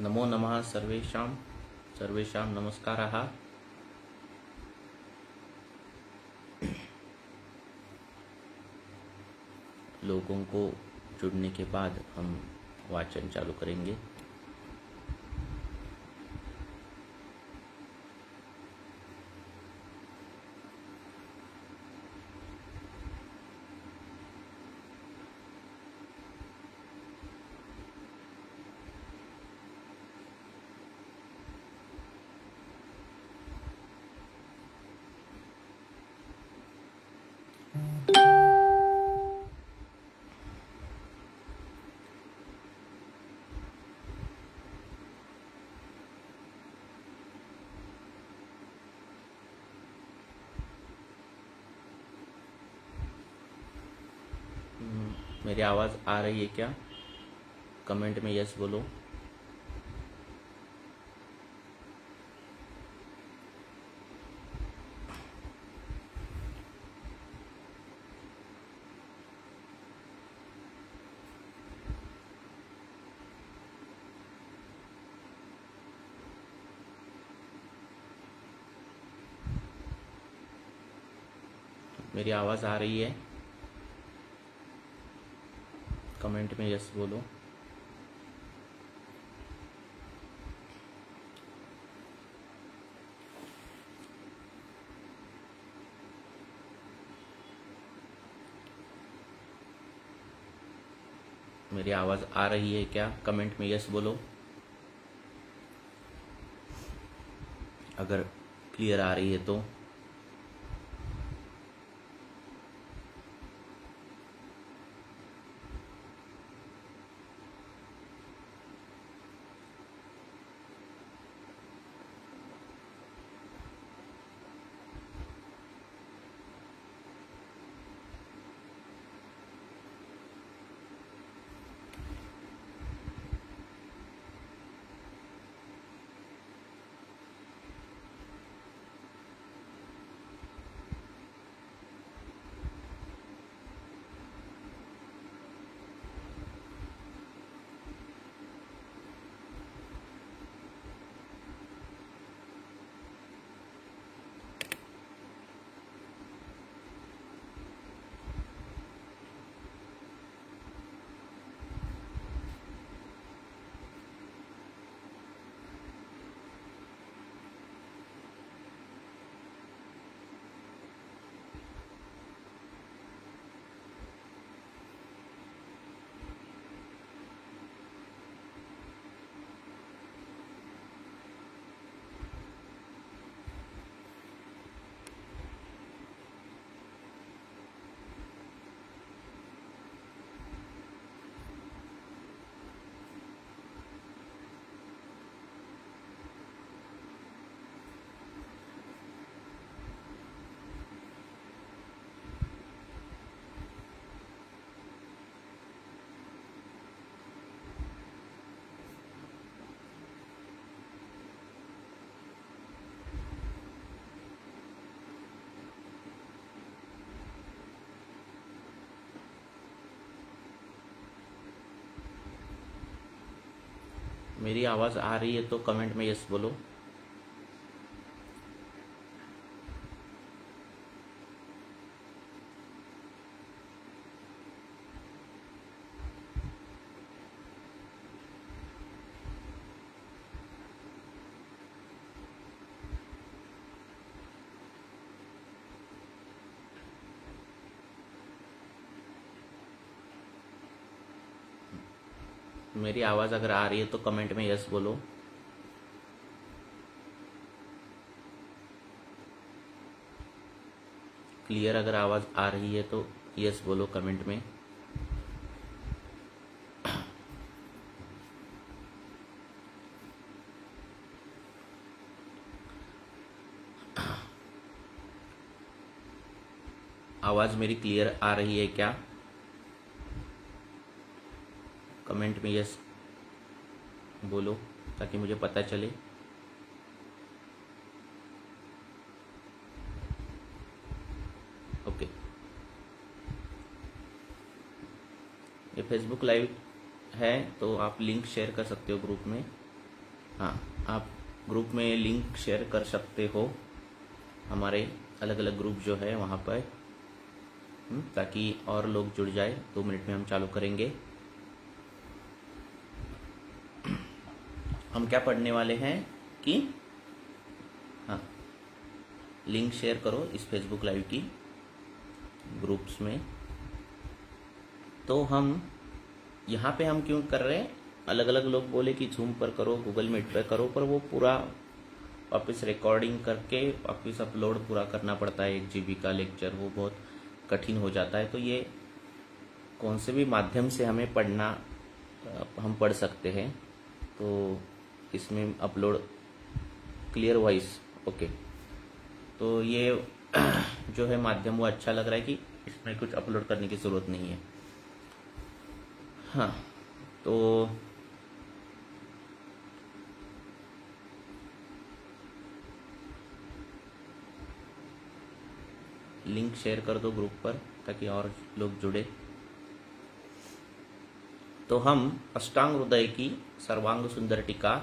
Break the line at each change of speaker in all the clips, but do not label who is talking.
नमो नमः सर्वेषां सर्वेषां नमस्कारः। लोगों को जुड़ने के बाद हम वाचन चालू करेंगे। मेरी आवाज़ आ रही है क्या? कमेंट में यस बोलो। मेरी आवाज़ आ रही है? कमेंट में यस बोलो। मेरी आवाज़ आ रही है क्या? कमेंट में यस बोलो। अगर क्लियर आ रही है तो मेरी आवाज़ आ रही है तो कमेंट में यस बोलो। मेरी आवाज़ अगर आ रही है तो कमेंट में यस बोलो। क्लियर अगर आवाज़ आ रही है तो यस बोलो कमेंट में। आवाज़ मेरी क्लियर आ रही है क्या? कमेंट में यस बोलो ताकि मुझे पता चले। ओके, ये फेसबुक लाइव है तो आप लिंक शेयर कर सकते हो ग्रुप में। हाँ, आप ग्रुप में लिंक शेयर कर सकते हो, हमारे अलग अलग ग्रुप जो है वहाँ पर, ताकि और लोग जुड़ जाए। 2 मिनट में हम चालू करेंगे। हम क्या पढ़ने वाले हैं कि हाँ, लिंक शेयर करो इस फेसबुक लाइव की ग्रुप्स में। तो हम यहाँ पे हम क्यों कर रहे हैं, अलग अलग लोग बोले कि जूम पर करो, गूगल मीट पर करो, पर वो पूरा वापस रिकॉर्डिंग करके वापस अपलोड पूरा करना पड़ता है। 1 GB का लेक्चर, वो बहुत कठिन हो जाता है। तो ये कौन से भी माध्यम से हमें पढ़ना, हम पढ़ सकते हैं। तो इसमें अपलोड क्लियर वॉइस, ओके। तो ये जो है माध्यम वो अच्छा लग रहा है कि इसमें कुछ अपलोड करने की ज़रूरत नहीं है। हाँ, तो लिंक शेयर कर दो ग्रुप पर ताकि और लोग जुड़े। तो हम अष्टांग हृदय की सर्वांग सुंदर टीका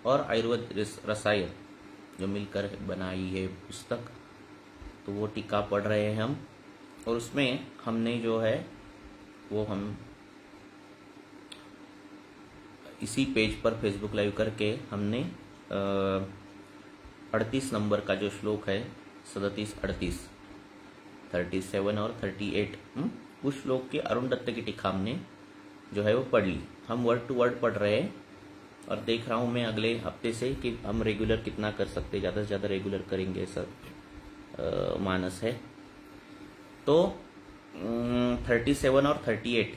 और आयुर्वेद रसायन जो मिलकर बनाई है पुस्तक, तो वो टीका पढ़ रहे हैं हम। और उसमें हमने जो है वो हम इसी पेज पर फेसबुक लाइव करके हमने 38 नंबर का जो श्लोक है, 37, 38, 37 और 38, उस श्लोक के अरुण दत्त की टीका हमने जो है वो पढ़ ली। हम वर्ड टू वर्ड पढ़ रहे हैं और देख रहा हूँ मैं अगले हफ्ते से कि हम रेगुलर कितना कर सकते हैं। ज़्यादा से ज़्यादा रेगुलर करेंगे सर, मानस है। तो 37 और 38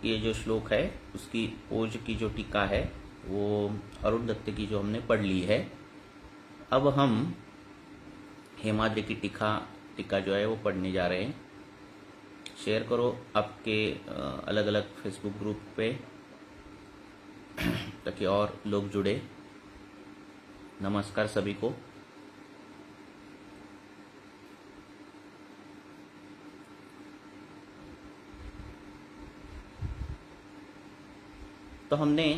ये जो श्लोक है उसकी ओज की जो टीका है वो अरुण दत्त की जो हमने पढ़ ली है। अब हम हेमाद्रि की टीका जो है वो पढ़ने जा रहे हैं। शेयर करो आपके अलग अलग फेसबुक ग्रुप पे ताकि और लोग जुड़े। नमस्कार सभी को। तो हमने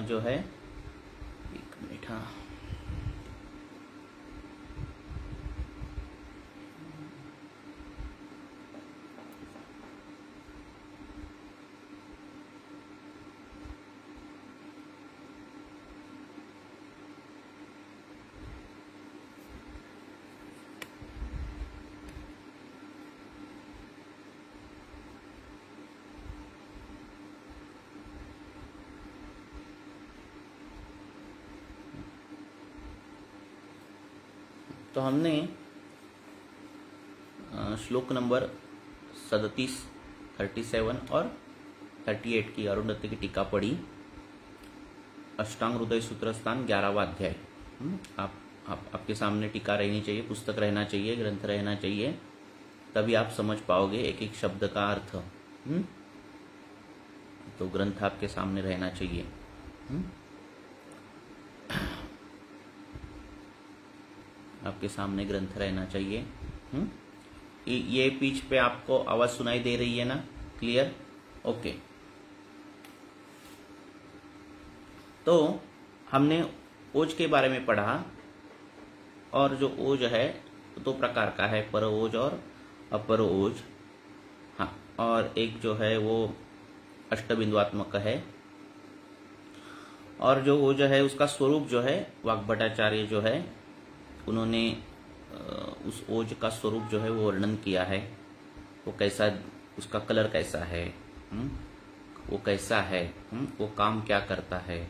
जो है, एक मिनट, हाँ, तो हमने श्लोक नंबर 37, 37 और 38 की अरुण दत्त की टीका पढ़ी। अष्टांग हृदय सूत्र स्थान 11वां अध्याय। आपके सामने टीका रहनी चाहिए, पुस्तक रहना चाहिए, ग्रंथ रहना चाहिए, तभी आप समझ पाओगे एक एक शब्द का अर्थ। तो ग्रंथ आपके सामने रहना चाहिए। आपके सामने ग्रंथ रहना चाहिए। ये पीच पे आपको आवाज सुनाई दे रही है ना, क्लियर, ओके। तो हमने ओज के बारे में पढ़ा, और जो ओज है 2 प्रकार का है, पर ओज और अपर ओज। हाँ, और एक जो है वो अष्टबिंदुआत्मक है, और जो ओज है उसका स्वरूप जो है वाग्भटाचार्य जो है उन्होंने उस ओज का स्वरूप जो है वो वर्णन किया है। वो कैसा, उसका कलर कैसा है, वो कैसा है, वो काम क्या करता है,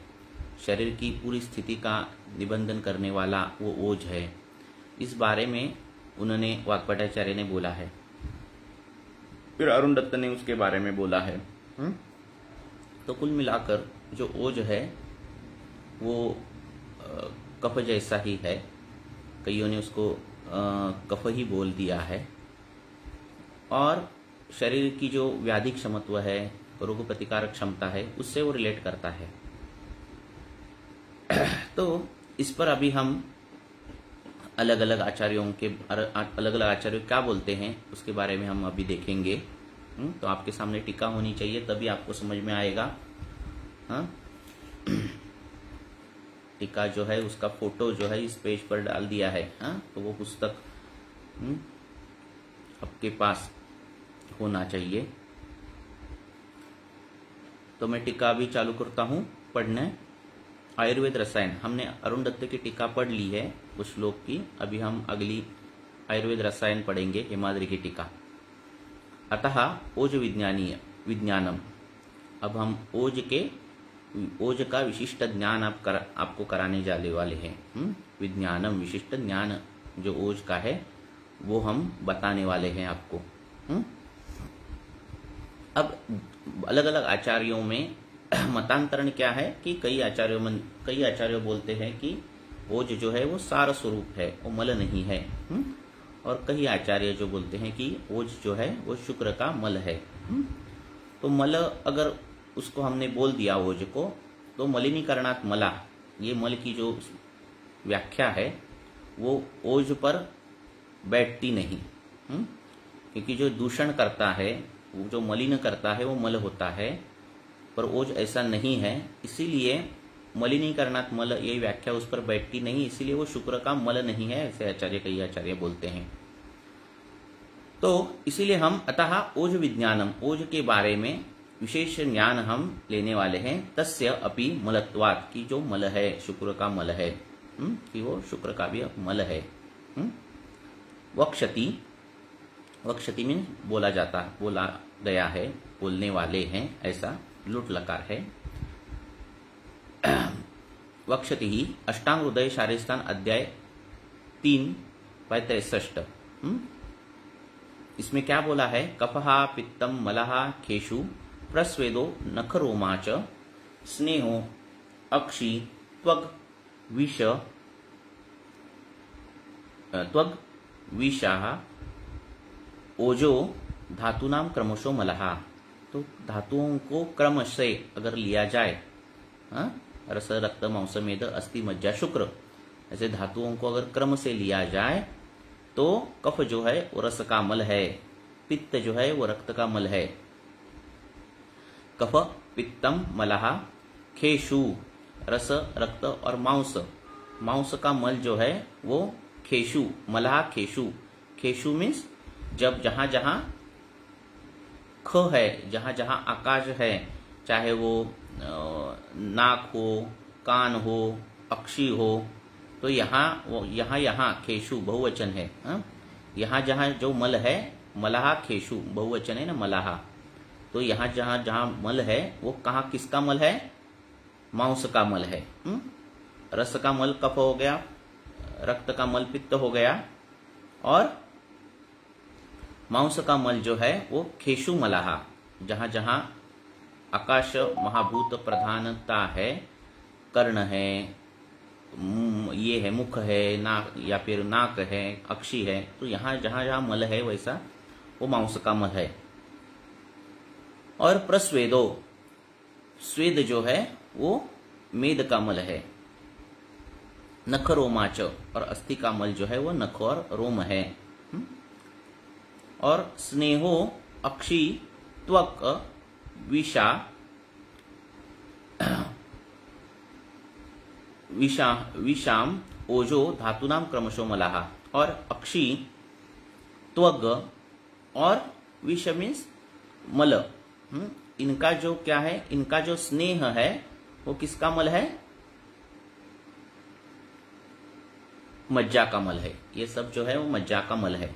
शरीर की पूरी स्थिति का निबंधन करने वाला वो ओज है। इस बारे में उन्होंने वाग्भटाचार्य ने बोला है, फिर अरुण दत्त ने उसके बारे में बोला है। तो कुल मिलाकर जो ओज है वो कफ जैसा ही है। कईयों ने उसको कफ ही बोल दिया है, और शरीर की जो व्याधि क्षमत्व है, रोग प्रतिकारक क्षमता है, उससे वो रिलेट करता है। तो इस पर अभी हम अलग अलग आचार्यों क्या बोलते हैं उसके बारे में हम अभी देखेंगे। तो आपके सामने टीका होनी चाहिए, तभी आपको समझ में आएगा। हाँ, टीका जो है उसका फोटो जो है इस पेज पर डाल दिया है। हाँ, तो वो पुस्तक आपके पास होना चाहिए। तो मैं टीका भी चालू करता हूं पढ़ने। आयुर्वेद रसायन, हमने अरुण दत्त की टीका पढ़ ली है कुछ श्लोक की। अभी हम अगली आयुर्वेद रसायन पढ़ेंगे, हेमाद्रि की टीका। अतः ओज विज्ञानम, अब हम ओज का विशिष्ट ज्ञान आपको कराने जाने वाले हैं। विज्ञानम, विशिष्ट ज्ञान जो ओज का है वो हम बताने वाले हैं आपको। अब अलग अलग आचार्यों में मतांतरण क्या है कि कई आचार्य बोलते हैं कि ओज जो है वो सार स्वरूप है, वो मल नहीं है। और कई आचार्य जो बोलते हैं कि ओज जो है वो शुक्र का मल है। तो मल, अगर उसको हमने बोल दिया ओज को, तो मलिनीकरणात् मला, ये मल की जो व्याख्या है वो ओज पर बैठती नहीं। क्योंकि जो दूषण करता है, वो जो मलिन करता है वो मल होता है, पर ओज ऐसा नहीं है। इसीलिए मलिनीकरणात् मल, ये व्याख्या उस पर बैठती नहीं, इसीलिए वो शुक्र का मल नहीं है, ऐसे कई आचार्य बोलते हैं। तो इसीलिए हम अतः ओज विज्ञानम, ओज के बारे में विशेष ज्ञान हम लेने वाले हैं। तस्य अपि मलत्वात्, की जो मल है, शुक्र का मल है, कि वो शुक्र का भी मल है। वक्षति मीन बोला गया है, बोलने वाले हैं, ऐसा लुट लकार है। वक्षति ही अष्टांग हृदय शारीरस्थान अध्याय 3/63। इसमें क्या बोला है? कफहा पित्तम मलहा खेशु प्रस्वेदो नखरोमा च स्नेहो अक्षि त्वग विषाः ओजो धातुनाम क्रमशो मलहा। तो धातुओं को क्रम से अगर लिया जाए, रस रक्त मांस मेद अस्थि मज्जा शुक्र, ऐसे धातुओं को अगर क्रम से लिया जाए तो कफ जो है वो रस का मल है, पित्त जो है वो रक्त का मल है। कफ पित्तम मलहा खेशु, रस रक्त और मांस का मल जो है वो खेशु, मलहा खेशु। खेशु मीन्स जब जहां जहां ख है, जहां जहां आकाश है, चाहे वो नाक हो, कान हो, अक्षी हो, तो यहाँ खेशु बहुवचन है। यहाँ जहां जो मल है, मलहा खेशु बहुवचन है ना, मलहा। तो यहाँ जहां मल है वो कहाँ किसका मल है? मांस का मल है। रस का मल कफ हो गया, रक्त का मल पित्त हो गया, और मांस का मल जो है वो खेशु मलहा। जहां जहां आकाश महाभूत प्रधानता है, कर्ण है, ये है मुख है, नाक या फिर नाक है, अक्षी है, तो यहाँ जहां जहां मल है वैसा वो मांस का मल है। और प्रस्वेदो, स्वेद जो है वो मेद का मल है। नख रोमाच, और अस्थि का मल जो है वो नख और रोम है। और स्नेहो अक्षी त्वक विषाम ओजो धातुनाम क्रमशो मलहा। और अक्षी, त्वग और विष मीन्स मल, इनका जो क्या है, इनका जो स्नेह है वो किसका मल है? मज्जा का मल है। ये सब जो है वो मज्जा का मल है।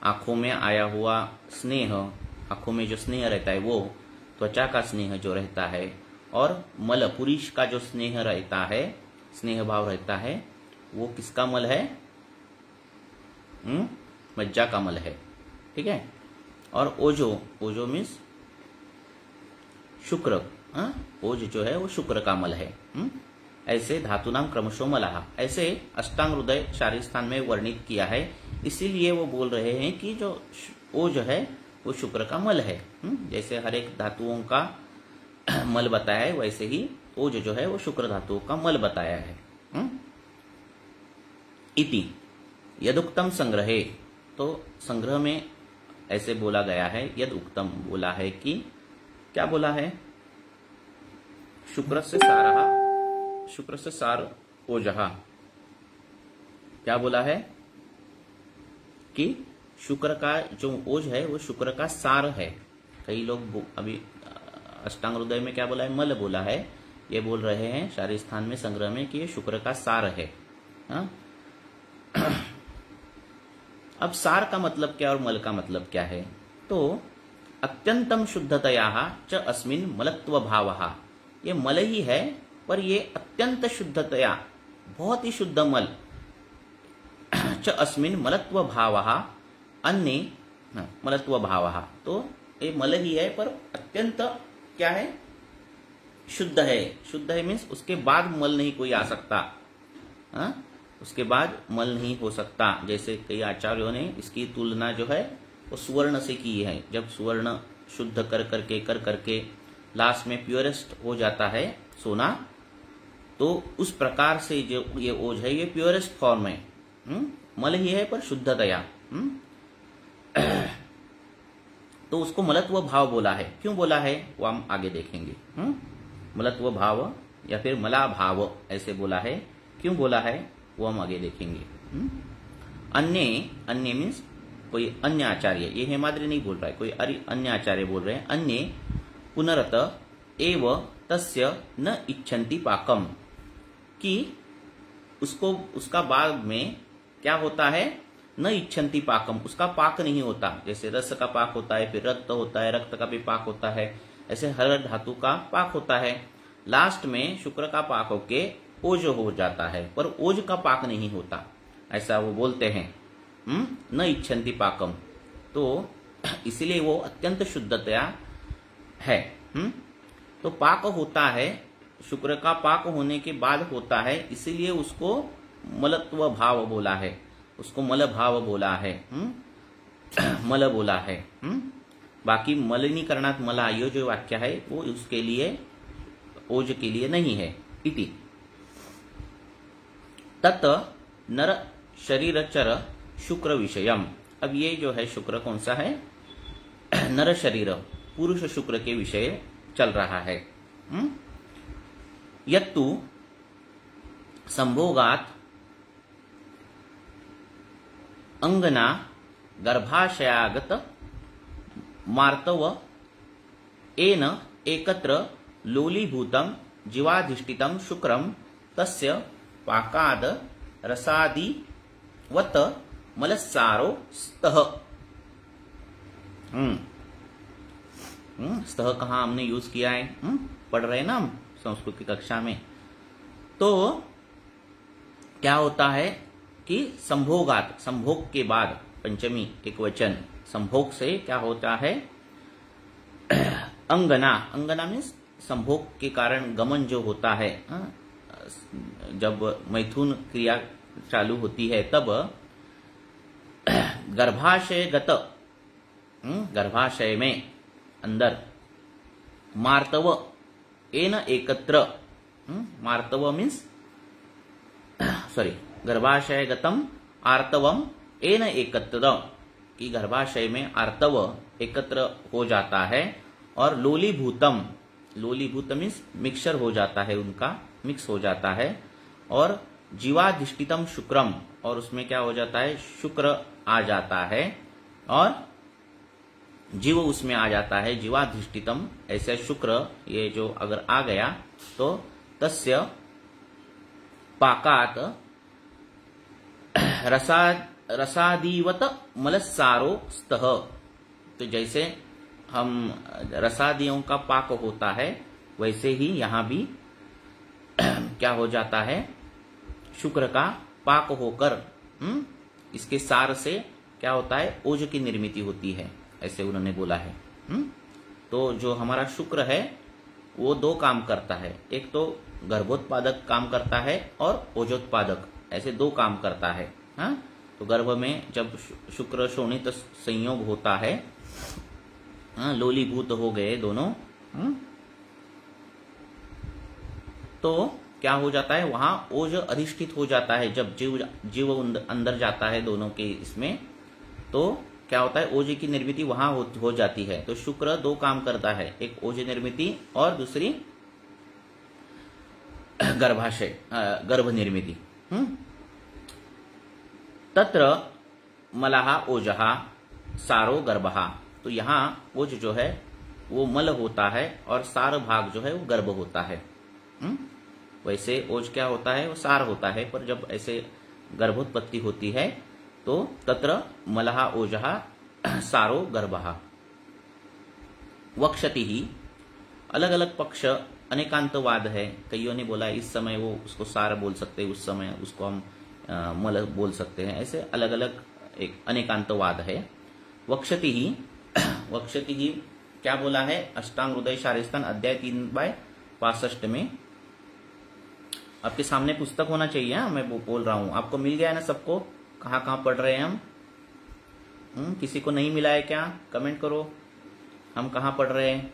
आंखों में आया हुआ स्नेह, आंखों में जो स्नेह रहता है वो, त्वचा का स्नेह जो रहता है, और मल पुरुष का जो स्नेह रहता है, स्नेह भाव रहता है, वो किसका मल है? मज्जा का मल है। ठीक है। और ओजो मीन्स शुक्र, ओज जो है वो शुक्र का मल है। ऐसे धातुनाम क्रमशो मलहा, ऐसे अष्टांग हृदय शारीर स्थान में वर्णित किया है। इसीलिए वो बोल रहे हैं कि जो ओज है वो शुक्र का मल है। जैसे हर एक धातुओं का मल बताया है, वैसे ही ओज जो है वो शुक्र धातुओं का मल बताया है। इति यदुक्तम संग्रहे, तो संग्रह में ऐसे बोला गया है, यद उक्तम बोला है कि क्या बोला है, शुक्र से सार ओजहा, क्या बोला है कि शुक्र का जो ओज है वो शुक्र का सार है। कई लोग अभी अष्टांग हृदय में क्या बोला है, मल बोला है, ये बोल रहे हैं शारीर स्थान में संग्रह में कि ये शुक्र का सार है। हा? अब सार का मतलब क्या और मल का मतलब क्या है, तो अत्यंतम शुद्धतया च अस्मिन् मलत्व भावः, ये मल ही है पर ये अत्यंत शुद्धतया, बहुत ही शुद्ध मल, च अस्मिन् मलत्व भावः, अन्य मलत्व भावः, तो ये मल ही है पर अत्यंत क्या है, शुद्ध है। शुद्ध है मीन्स उसके बाद मल नहीं कोई आ सकता, उसके बाद मल नहीं हो सकता। जैसे कई आचार्यों ने इसकी तुलना जो है वो सुवर्ण से की है। जब सुवर्ण शुद्ध कर करके लास्ट में प्योरेस्ट हो जाता है सोना, तो उस प्रकार से जो ये ओज है ये प्योरेस्ट फॉर्म है, मल ही है पर शुद्धतया, तो उसको मलत्व भाव बोला है। क्यों बोला है वो हम आगे देखेंगे। मलत्व भाव या फिर मला भाव ऐसे बोला है, क्यों बोला है वो हम आगे देखेंगे। अन्य मीन्स कोई अन्य आचार्य, ये हेमाद्रि नहीं बोल रहा है, कोई अन्य आचार्य बोल रहे हैं। अन्य पुनरत एव तस्य न इच्छन्ति पाकम, कि उसको उसका बाद में क्या होता है, न इच्छन्ति पाकम, उसका पाक नहीं होता। जैसे रस का पाक होता है, फिर रक्त होता है, रक्त का भी पाक होता है, ऐसे हर धातु का पाक होता है। लास्ट में शुक्र का पाक होके ओज हो जाता है, पर ओज का पाक नहीं होता, ऐसा वो बोलते हैं। न इच्छन्ति पाकम, तो इसलिए वो अत्यंत शुद्धतया है। तो पाक होता है, शुक्र का पाक होने के बाद होता है, इसीलिए उसको मलत्व भाव बोला है, उसको मल भाव बोला है, मल बोला है। बाकी मलिनीकरणात् मला, ये जो वाक्य है वो उसके लिए, ओज के लिए नहीं है। इति तत् नर शरीर चर शुक्र विषयम, अब ये जो है शुक्र कौन सा है, नर शरीर पुरुष शुक्र के विषय चल रहा है। यत्तु संभोगात अंगना गर्भाशयागत मार्तव एन एकत्र लोलीभूतम जीवाधिष्ठितम शुक्रम तस्य पाकाद रसादिवत मलस्सारो स्तः। स्तः कहाँ हमने यूज किया है, पढ़ रहे हैं ना हम संस्कृत की कक्षा में। तो क्या होता है कि संभोगात, संभोग के बाद, पंचमी एक वचन, संभोग से क्या होता है, अंगना, अंगना मीन्स संभोग के कारण गमन जो होता है, जब मैथुन क्रिया चालू होती है तब गर्भाशयगत, गर्भाशय में अंदर, मार्तव एन एकत्र, मार्तव मीन्स सॉरी गर्भाशयगतम आर्तवम एन एकत्र, कि गर्भाशय में आर्तव एकत्र हो जाता है, और लोलीभूतम, लोलीभूत मीन्स मिक्सचर हो जाता है, उनका मिक्स हो जाता है, और जीवाधिष्ठितम शुक्रम, और उसमें क्या हो जाता है, शुक्र आ जाता है, और जीव उसमें आ जाता है, जीवाधिष्ठितम, ऐसे शुक्र ये जो अगर आ गया तो तस्य पाकात रसादिवत मलस्सारो स्तः, तो जैसे हम रसादियों का पाक होता है वैसे ही यहां भी क्या हो जाता है, शुक्र का पाक होकर इसके सार से क्या होता है, ओज की निर्मिति होती है, ऐसे उन्होंने बोला है। तो जो हमारा शुक्र है वो दो काम करता है, एक तो गर्भोत्पादक काम करता है और ओजोत्पादक, ऐसे दो काम करता है। तो गर्भ में जब शुक्र शोणित संयोग होता है, लोलीभूत हो गए दोनों, तो क्या हो जाता है, वहां ओज अधिष्ठित हो जाता है। जब जीव अंदर जाता है दोनों के इसमें, तो क्या होता है, ओज की निर्मिति वहां हो जाती है। तो शुक्र दो काम करता है, एक ओज निर्मिति और दूसरी गर्भाशय गर्भ निर्मिति। तत्र मलहा ओजहा सारो गर्भहा। तो यहाँ ओज जो है वो मल होता है और सार भाग जो है वो गर्भ होता है। वैसे ओज क्या होता है, वो सार होता है, पर जब ऐसे गर्भोत्पत्ति होती है तो तत्र मलहा ओजहा सारो गर्भहा। वक्षति ही, अलग अलग पक्ष अनेकांतवाद है। कईयों ने बोला इस समय वो उसको सार बोल सकते हैं, उस समय उसको हम मल बोल सकते हैं। ऐसे अलग अलग एक अनेकांतवाद है। वक्षति ही क्या बोला है, अष्टांग हृदय शारीरस्थान अध्याय 3/65 में। आपके सामने पुस्तक होना चाहिए। मैं बोल रहा हूं, आपको मिल गया है ना सबको, कहाँ पढ़ रहे हैं हम? किसी को नहीं मिला है क्या? कमेंट करो, हम कहाँ पढ़ रहे हैं।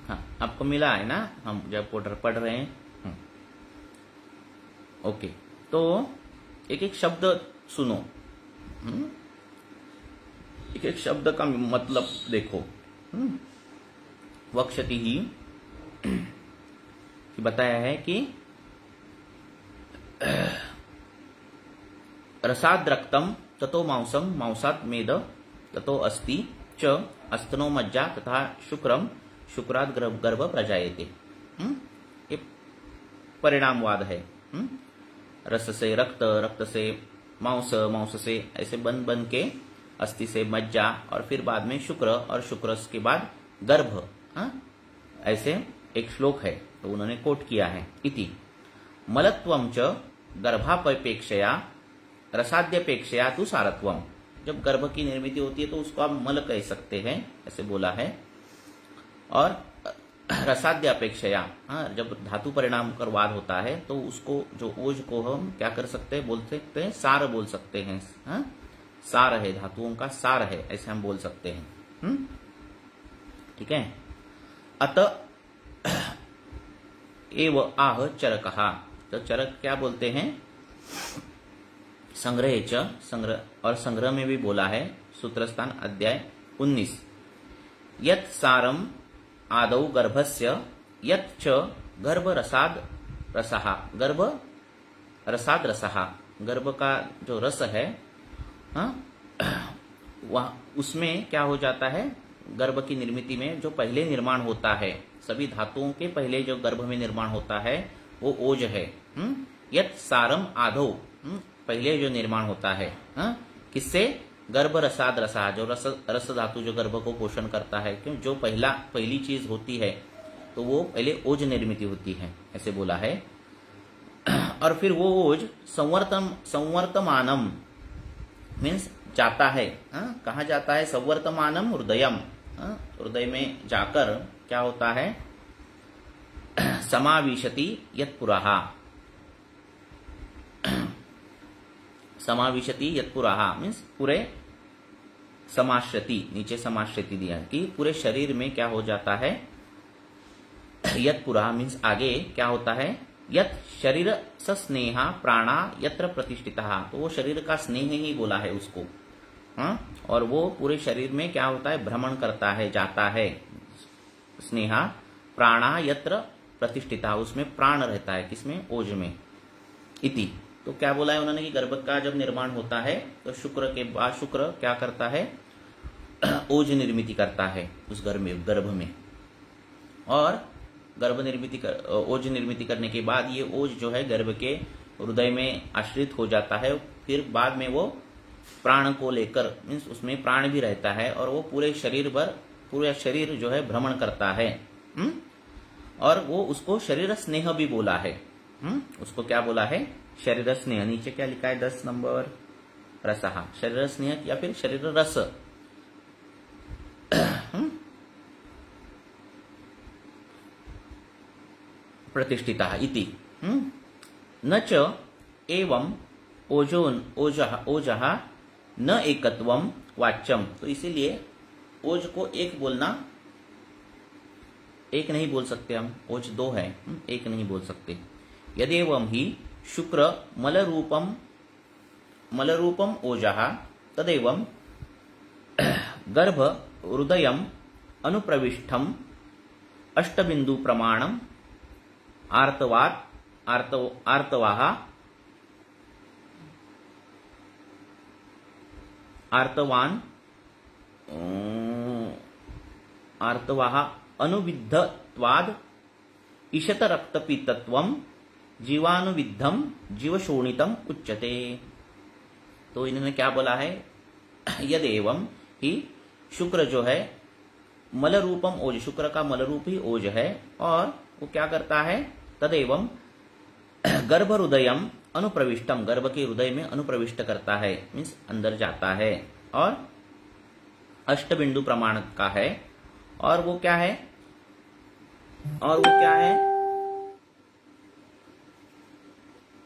हाँ, आपको मिला है ना, हम जब पढ़ रहे हैं। ओके, तो एक एक शब्द सुनो, एक एक शब्द का मतलब देखो। वक्षति ही बताया है कि रसाद रक्तम ततो मांसम मांसात मेद ततो अस्ति च अस्तनो मज्जा तथा शुक्रम शुक्राद गर्भ प्रजायते। ये परिणामवाद है। रस से रक्त, रक्त से मांस, मांस से ऐसे बन के अस्थि से मज्जा और फिर बाद में शुक्र और शुक्र के बाद गर्भ। ऐसे एक श्लोक है, तो उन्होंने कोट किया है। इति मलत्वम च गर्भापेक्षया रसाद्यपेक्षया तु सारत्वम। जब गर्भ की निर्मिति होती है तो उसको आप मल कह सकते हैं, ऐसे बोला है। और रसाद्य अपेक्षया, जब धातु परिणाम कर वाद होता है तो उसको जो ओज को हम क्या कर सकते हैं, बोल सकते हैं सार बोल सकते हैं। सार है, धातुओं का सार है, ऐसे हम बोल सकते हैं। ठीक है। अत एव आह चरकहा। तो चरक क्या बोलते हैं, संग्रह च, संग्रह, और संग्रह में भी बोला है सूत्रस्थान अध्याय 19। यत् सारम आदौ गर्भस्य यत् च गर्भ रसाद रसहा। गर्भ रसाद रसहा, गर्भ का जो रस है वह उसमें क्या हो जाता है, गर्भ की निर्मिति में जो पहले निर्माण होता है, सभी धातुओं के पहले जो गर्भ में निर्माण होता है वो ओज है। यत् सारम आदौ, पहले जो निर्माण होता है किससे, गर्भ रसाद रसा, जो रस धातु जो गर्भ को पोषण करता है। क्यों, जो पहली चीज होती है तो वो पहले ओज निर्मिति होती है, ऐसे बोला है। और फिर वो ओज संवर्तमानम मीन्स जाता है। कहाँ जाता है, संवर्तमानम हृदयम, हृदय में जाकर क्या होता है, समाविशति यत्पुरहा। समाविशति यत्पुरहा मीन्स पूरे, समाश्रति, नीचे समाश्रति दिया कि पूरे शरीर में क्या हो जाता है, यत्पुरहा मीन्स आगे क्या होता है, यत् शरीर सस्नेहा प्राणा यत्र प्रतिष्ठिता। तो वो शरीर का स्नेह ही बोला है उसको। और वो पूरे शरीर में क्या होता है, भ्रमण करता है, जाता है। स्नेहा प्राणा यत्र प्रतिष्ठिता, उसमें प्राण रहता है, किसमें, ओज में। इति, तो क्या बोला है उन्होंने कि गर्भ का जब निर्माण होता है तो शुक्र के बाद शुक्र क्या करता है, ओज निर्मिति करता है उस गर्भ में। और गर्भ निर्मिति ओज निर्मिति करने के बाद ये ओज जो है गर्भ के हृदय में आश्रित हो जाता है। फिर बाद में वो प्राण को लेकर मीन्स उसमें प्राण भी रहता है और वो पूरे शरीर पर, पूरा शरीर जो है भ्रमण करता है। और वो उसको शरीर स्नेह भी बोला है। उसको क्या बोला है, शरीर स्नेह। नीचे क्या लिखा है 10 नंबर, रसहा, शरीर स्नेह या फिर शरीर रस। प्रतिष्ठिता इति। न च एवं ओजः न एकत्वम वाच्यम, तो इसीलिए ओज को एक बोलना, एक नहीं बोल सकते हम, ओज दो है, एक नहीं बोल सकते। यदेवं ही शुक्र मलरूपम ओजः तदेवं गर्भ हृदयम अनुप्रविष्टम अष्टबिंदु प्रमाणम आर्तवाह अनुविद्धत्वाद ईशत रक्तपीतत्वम जीवानुविद्धम जीवशोणितम उच्यते। तो इन्होंने क्या बोला है, यदेवं ही शुक्र जो है मलरूपम ओज, शुक्र का मलरूप ही ओज है, और वो क्या करता है, तदेवं गर्भ हृदयम अनुप्रविष्टम, गर्भ के हृदय में अनुप्रविष्ट करता है, मीन्स अंदर जाता है, और अष्टबिंदु प्रमाण का है, और वो क्या है,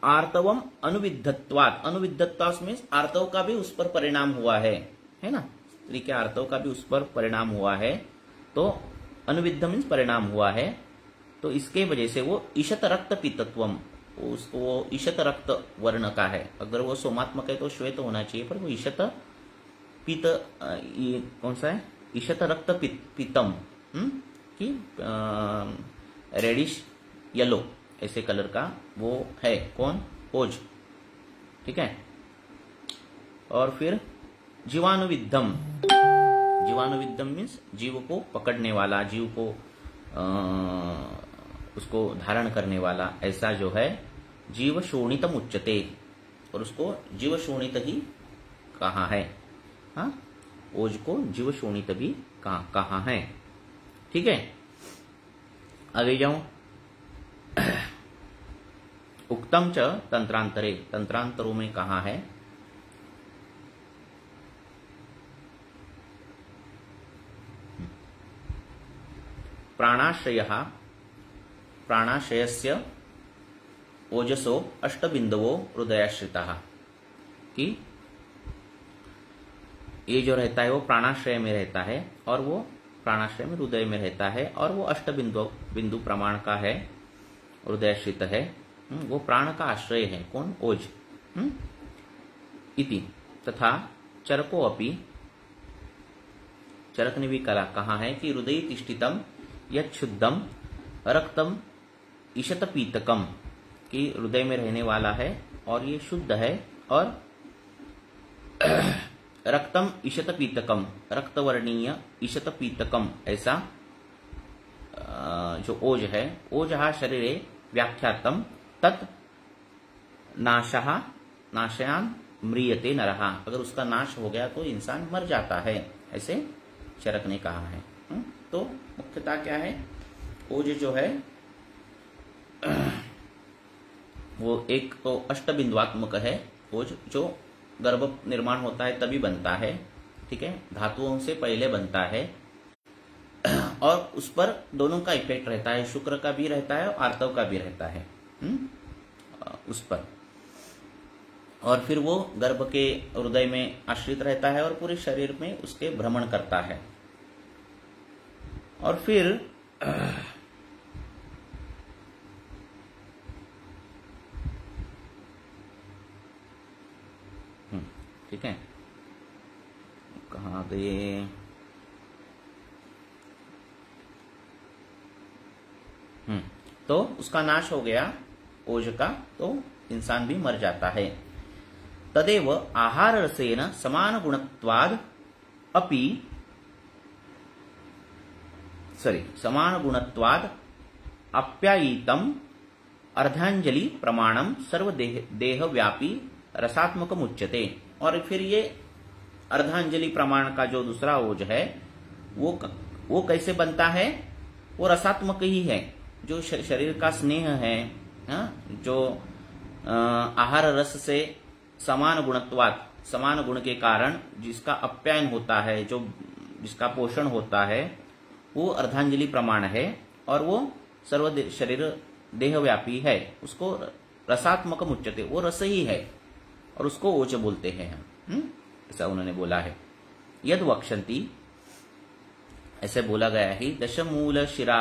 आर्तवम अनुविद्धत्वात्, अनुविद्धत्वात् मीन्स आर्तव का भी उस पर परिणाम हुआ है ना, स्त्री के आर्तव का भी उस पर परिणाम हुआ है, तो अनुविद्ध मीन्स परिणाम हुआ है, तो इसके वजह से वो ईशत रक्त पीतत्वम, वो ईशत रक्त वर्ण का है। अगर वो सोमात्मक है तो श्वेत होना चाहिए, पर वो ईशत पीत, कौन सा है, ईशत रक्त पीतम, कि रेडिश येलो ऐसे कलर का वो है, कौन, ओज, ठीक है। और फिर जीवानुविद्धम, जीवानुविद्धम मीन्स जीव को पकड़ने वाला, जीव को उसको धारण करने वाला, ऐसा जो है जीव शोणितम उच्चते, और उसको जीव शोणित ही कहा है, हाँ, ओज को जीव शोणित भी कहा है, ठीक है। आगे जाऊं, उक्तम च तंत्रांतरे, तंत्रांतरों में कहा है, प्राणाशयस्य ओजसो अष्टबिंदवो हृदयाश्रिता, कि ये जो रहता है वो प्राणाश्रय में रहता है, और वो प्राणाश्रय में हृदय में रहता है, और वो बिंदु प्रमाण का है, हृदयाश्रित है, वो प्राण का आश्रय है, कौन, ओज, इति। तथा चरको अपि, चरक ने भी कहा है कि हृदय तिष्ठितम यच्छुद्धम रक्तम ईशत पीतकम, कि हृदय में रहने वाला है और ये शुद्ध है, और रक्तम ईशत पीतकम, रक्तवर्णीय ईशत पीतकम, ऐसा जो ओज है, ओजहा शरीरे व्याख्यातम तत् नाशयान म्रियते नरहा, अगर उसका नाश हो गया तो इंसान मर जाता है, ऐसे चरक ने कहा है। तो मुख्यतः क्या है, ओज जो है वो एक तो अष्टबिंदुआत्मक है, ओज जो गर्भ निर्माण होता है तभी बनता है, ठीक है, धातुओं से पहले बनता है, और उस पर दोनों का इफेक्ट रहता है, शुक्र का भी रहता है और आर्तव का भी रहता है उस पर, और फिर वो गर्भ के हृदय में आश्रित रहता है और पूरे शरीर में उसके भ्रमण करता है। और फिर ठीक है, कहाँ गए, तो उसका नाश हो गया ओज का, तो इंसान भी मर जाता है। तदेव आहार रसेन समान गुणत्वाद आप्यायितम अर्धांजलि प्रमाणम सर्वदेह व्यापी रसात्मकम उच्यते। और फिर ये अर्धांजलि प्रमाण का जो दूसरा ओज है वो कैसे बनता है, वो रसात्मक ही है, जो शरीर का स्नेह है, जो आहार रस से समान गुणत्वात्, समान गुण के कारण जिसका अप्यायन होता है, जो जिसका पोषण होता है, वो अर्धांजलि प्रमाण है, और वो सर्व शरीर देहव्यापी है, उसको रसात्मक उच्यते, वो रस ही है, और उसको ओज बोलते हैं हम, ऐसा उन्होंने बोला है। यद वक्षन्ति, ऐसे बोला गया है, दशमूल शिरा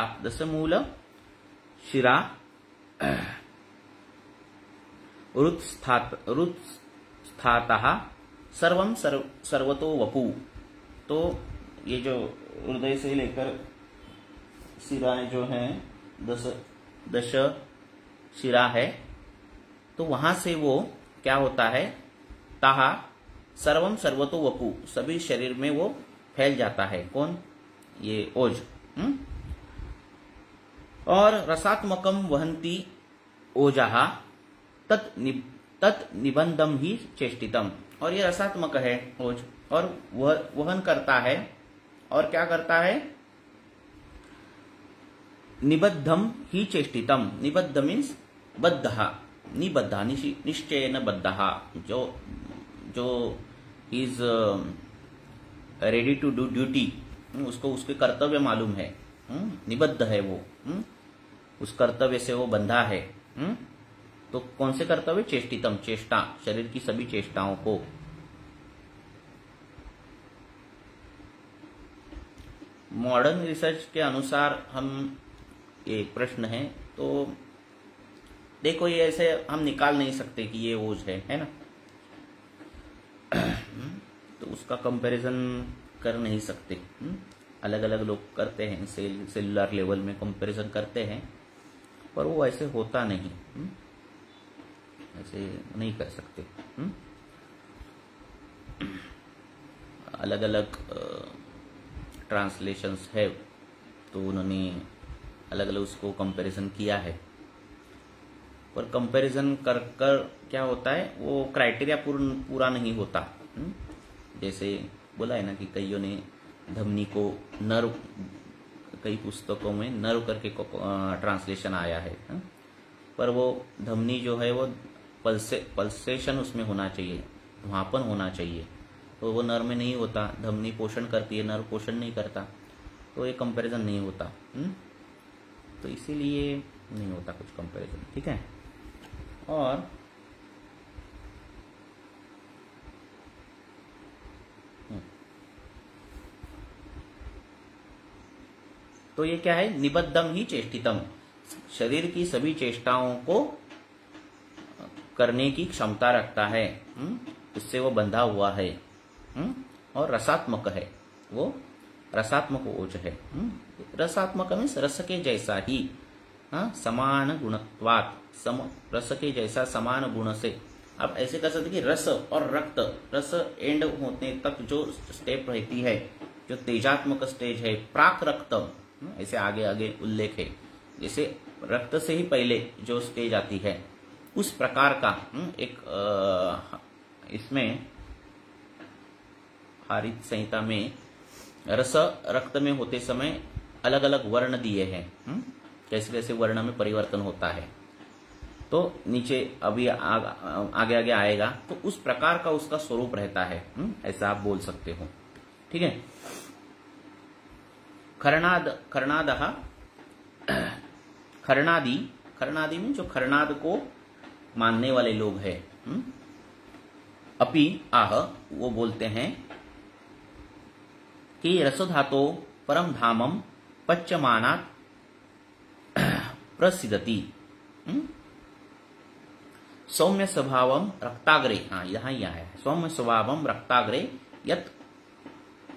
रुत्स्थातः सर्वं सर्वतो वपु। तो ये जो हृदय से लेकर शिराएं जो हैं, 10 शिरा है, तो वहां से वो क्या होता है, ताहा सर्वम सर्वतो वपु, सभी शरीर में वो फैल जाता है। कौन? ये ओज। और रसात्मकम वहंती ओजाहा तत् निबंधम ही चेष्टितम, और ये रसात्मक है ओज, और वह वहन करता है, और क्या करता है, निबद्धम ही चेष्टितम। निबद्ध मीन्स बद्धा, निबद्धा निश्चयेन बद्धा, जो is ready to do duty, उसको उसके कर्तव्य मालूम है, निबद्ध है वो, उस कर्तव्य से वो बंधा है। तो कौन से कर्तव्य? चेष्टितम, चेष्टा, शरीर की सभी चेष्टाओं को। मॉडर्न रिसर्च के अनुसार हम, ये प्रश्न है, तो देखो ये ऐसे हम निकाल नहीं सकते कि ये ओज है ना, तो उसका कंपैरिजन कर नहीं सकते। अलग अलग लोग करते हैं, सेलुलर लेवल में कंपैरिजन करते हैं, पर वो ऐसे होता नहीं, ऐसे नहीं कर सकते। अलग अलग ट्रांसलेशंस है, तो उन्होंने अलग अलग उसको कंपैरिजन किया है, पर कंपैरिजन कर कर क्या होता है, वो क्राइटेरिया पूरा नहीं होता। जैसे बोला है ना कि कईयों ने धमनी को नर, कई पुस्तकों में नर करके ट्रांसलेशन आया है, पर वो धमनी जो है वो पल्सेशन उसमें होना चाहिए, धुआंपन होना चाहिए, तो वो नर में नहीं होता। धमनी पोषण करती है, नर पोषण नहीं करता, तो ये कंपैरिजन नहीं होता। तो इसीलिए नहीं होता कुछ कंपैरिजन, ठीक है। और तो ये क्या है, निबद्धम ही चेष्टितम, शरीर की सभी चेष्टाओं को करने की क्षमता रखता है, इससे वो बंधा हुआ है। और रसात्मक है, वो रसात्मक ओज है। रसात्मक मीन्स रस के जैसा ही, समान गुणत्वात्, रस के जैसा समान गुण से। अब ऐसे कर सकते कि रस और रक्त, रस एंड होने तक जो स्टेप रहती है, जो तेजात्मक स्टेज है, प्राक रक्त, ऐसे आगे आगे उल्लेख है, जैसे रक्त से ही पहले जो स्टेज आती है, उस प्रकार का एक इसमें हारित संहिता में रस रक्त में होते समय अलग अलग वर्ण दिए हैं, कैसे कैसे वर्ण में परिवर्तन होता है, तो नीचे अभी आगे आगे आएगा, तो उस प्रकार का उसका स्वरूप रहता है, ऐसा आप बोल सकते हो, ठीक है। खरणादि में जो खरनाद को मानने वाले लोग हैं, अपि आह, वो बोलते हैं कि रसधातो परम धामम पच्यमानात् प्रसिद्धति, सौम्य स्वभावम रक्ताग्रे, यहाँ ही आया है, सौम्य स्वभावम रक्ताग्रे यत्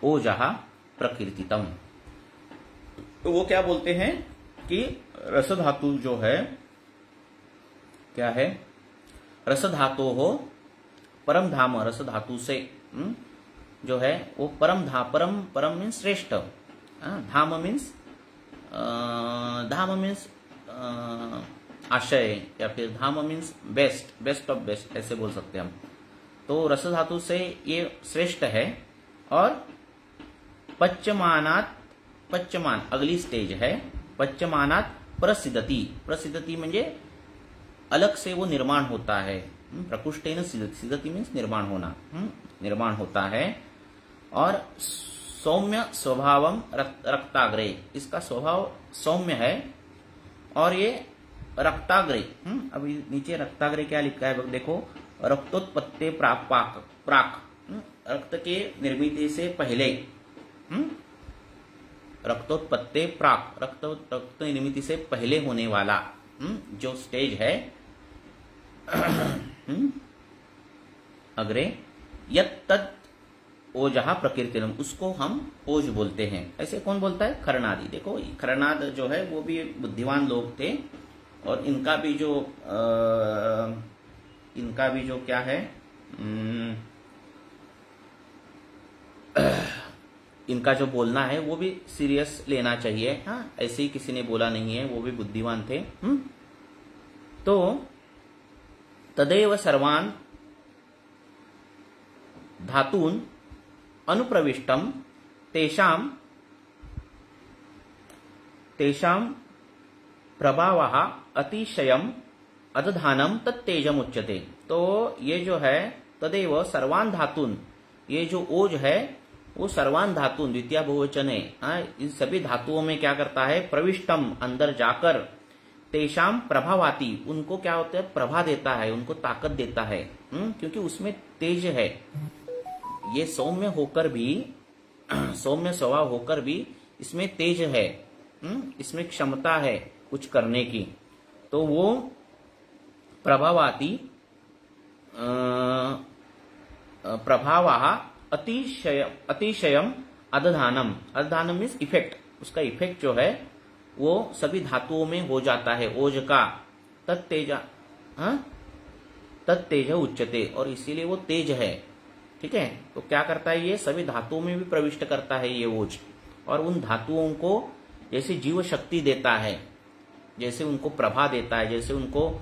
ओजः प्रकीर्तितम। तो वो क्या बोलते हैं कि रस धातु जो है, क्या है, रस धातु हो परम धाम, रस धातु से जो है वो परम मीन्स श्रेष्ठ, धाम मीन्स आशय, या फिर धाम मीन्स बेस्ट ऑफ बेस्ट, ऐसे बोल सकते हैं हम। तो रस धातु से ये श्रेष्ठ है, और पच्यमान अगली स्टेज है, पच्यमानात् प्रसिद्धति म्हणजे अलग से वो निर्माण होता है, प्रकुष्ठेन सिद्धति मीन्स निर्माण होना, निर्माण होता है। और सौम्य स्वभावम रक्ताग्रे, इसका स्वभाव सौम्य है, और ये रक्ताग्रे, अभी नीचे रक्ताग्रे क्या लिखा है देखो, रक्तोत्पत्ति प्राक, रक्त के निर्मित से पहले, रक्तोत्पत्ति प्राक, रक्त निर्मित से पहले होने वाला जो स्टेज है, अग्रे यत् तत् ओजहा प्रकृतिरम, उसको हम ओज बोलते हैं। ऐसे कौन बोलता है? खरनादी। देखो खरनाद जो है वो भी बुद्धिमान लोग थे, और इनका भी जो क्या है, इनका जो बोलना है वो भी सीरियस लेना चाहिए। हाँ, ऐसे ही किसी ने बोला नहीं है, वो भी बुद्धिमान थे। तो तदेव सर्वान धातून अनुप्रविष्टम तेषाम प्रभावः अतिशयम अदधानम तत्तेजम उच्यते। तो ये जो है तदेव सर्वान धातुन, ये जो ओज है वो सर्वान धातुन द्वितीय बहुवचन है। इन सभी धातुओं में क्या करता है? प्रविष्टम, अंदर जाकर, तेषाम प्रभावाति, उनको क्या होता है? प्रभा देता है, उनको ताकत देता है, क्योंकि उसमें तेज है। ये सौम्य होकर भी, सौम्य स्वभाव होकर भी इसमें तेज है, इसमें क्षमता है कुछ करने की। तो वो प्रभावाति प्रभावः अतिशयम अदधानम, अदधानम मीन्स इफेक्ट, उसका इफेक्ट जो है वो सभी धातुओं में हो जाता है ओज का। तत्तेज उच्यते, और इसीलिए वो तेज है। ठीक है, तो क्या करता है? ये सभी धातुओं में भी प्रविष्ट करता है ये ओज, और उन धातुओं को जैसे जीव शक्ति देता है, जैसे उनको प्रभा देता है, जैसे उनको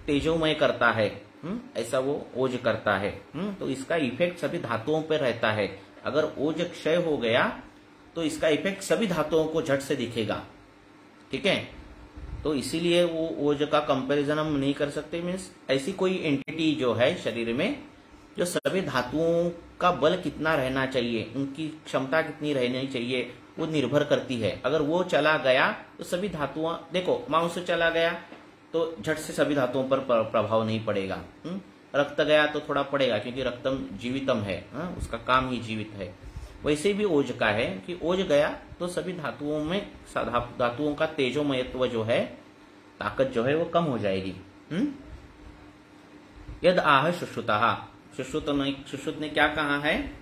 तेजोमय करता है, ऐसा वो ओज करता है। तो इसका इफेक्ट सभी धातुओं पर रहता है। अगर ओज क्षय हो गया तो इसका इफेक्ट सभी धातुओं को झट से दिखेगा। ठीक है, तो इसीलिए वो ओज का कंपैरिजन हम नहीं कर सकते। मीन्स ऐसी कोई एंटिटी जो है शरीर में, जो सभी धातुओं का बल कितना रहना चाहिए, उनकी क्षमता कितनी रहनी चाहिए, वो निर्भर करती है। अगर वो चला गया तो सभी धातुओं, देखो मांस चला गया तो झट से सभी धातुओं पर प्रभाव नहीं पड़ेगा। रक्त गया तो थोड़ा पड़ेगा, क्योंकि रक्तम जीवितम है, उसका काम ही जीवित है। वैसे भी ओज का है कि ओज गया तो सभी धातुओं में, धातुओं का तेजोमयत्व जो है, ताकत जो है वो कम हो जाएगी। यद आह सुश्रुतः, सुश्रुत ने क्या कहा है?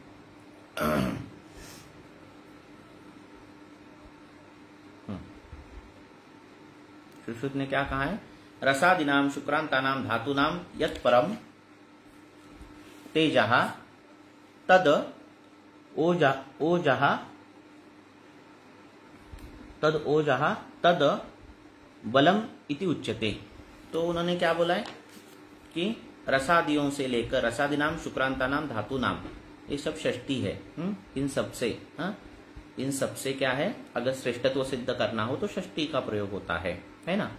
सुश्रुत ने क्या कहा है? रसादिनाम शुक्रांतानाम धातूनाम यत् परम तेजः तद ओजः तद बलम इति उच्यते। तो उन्होंने क्या बोला है कि रसादियों से लेकर, रसादिनाम शुक्रांतानाम धातुनाम, ये सब षष्ठी है। इन सबसे क्या है? अगर श्रेष्ठत्व सिद्ध करना हो तो षष्ठी का प्रयोग होता है ना?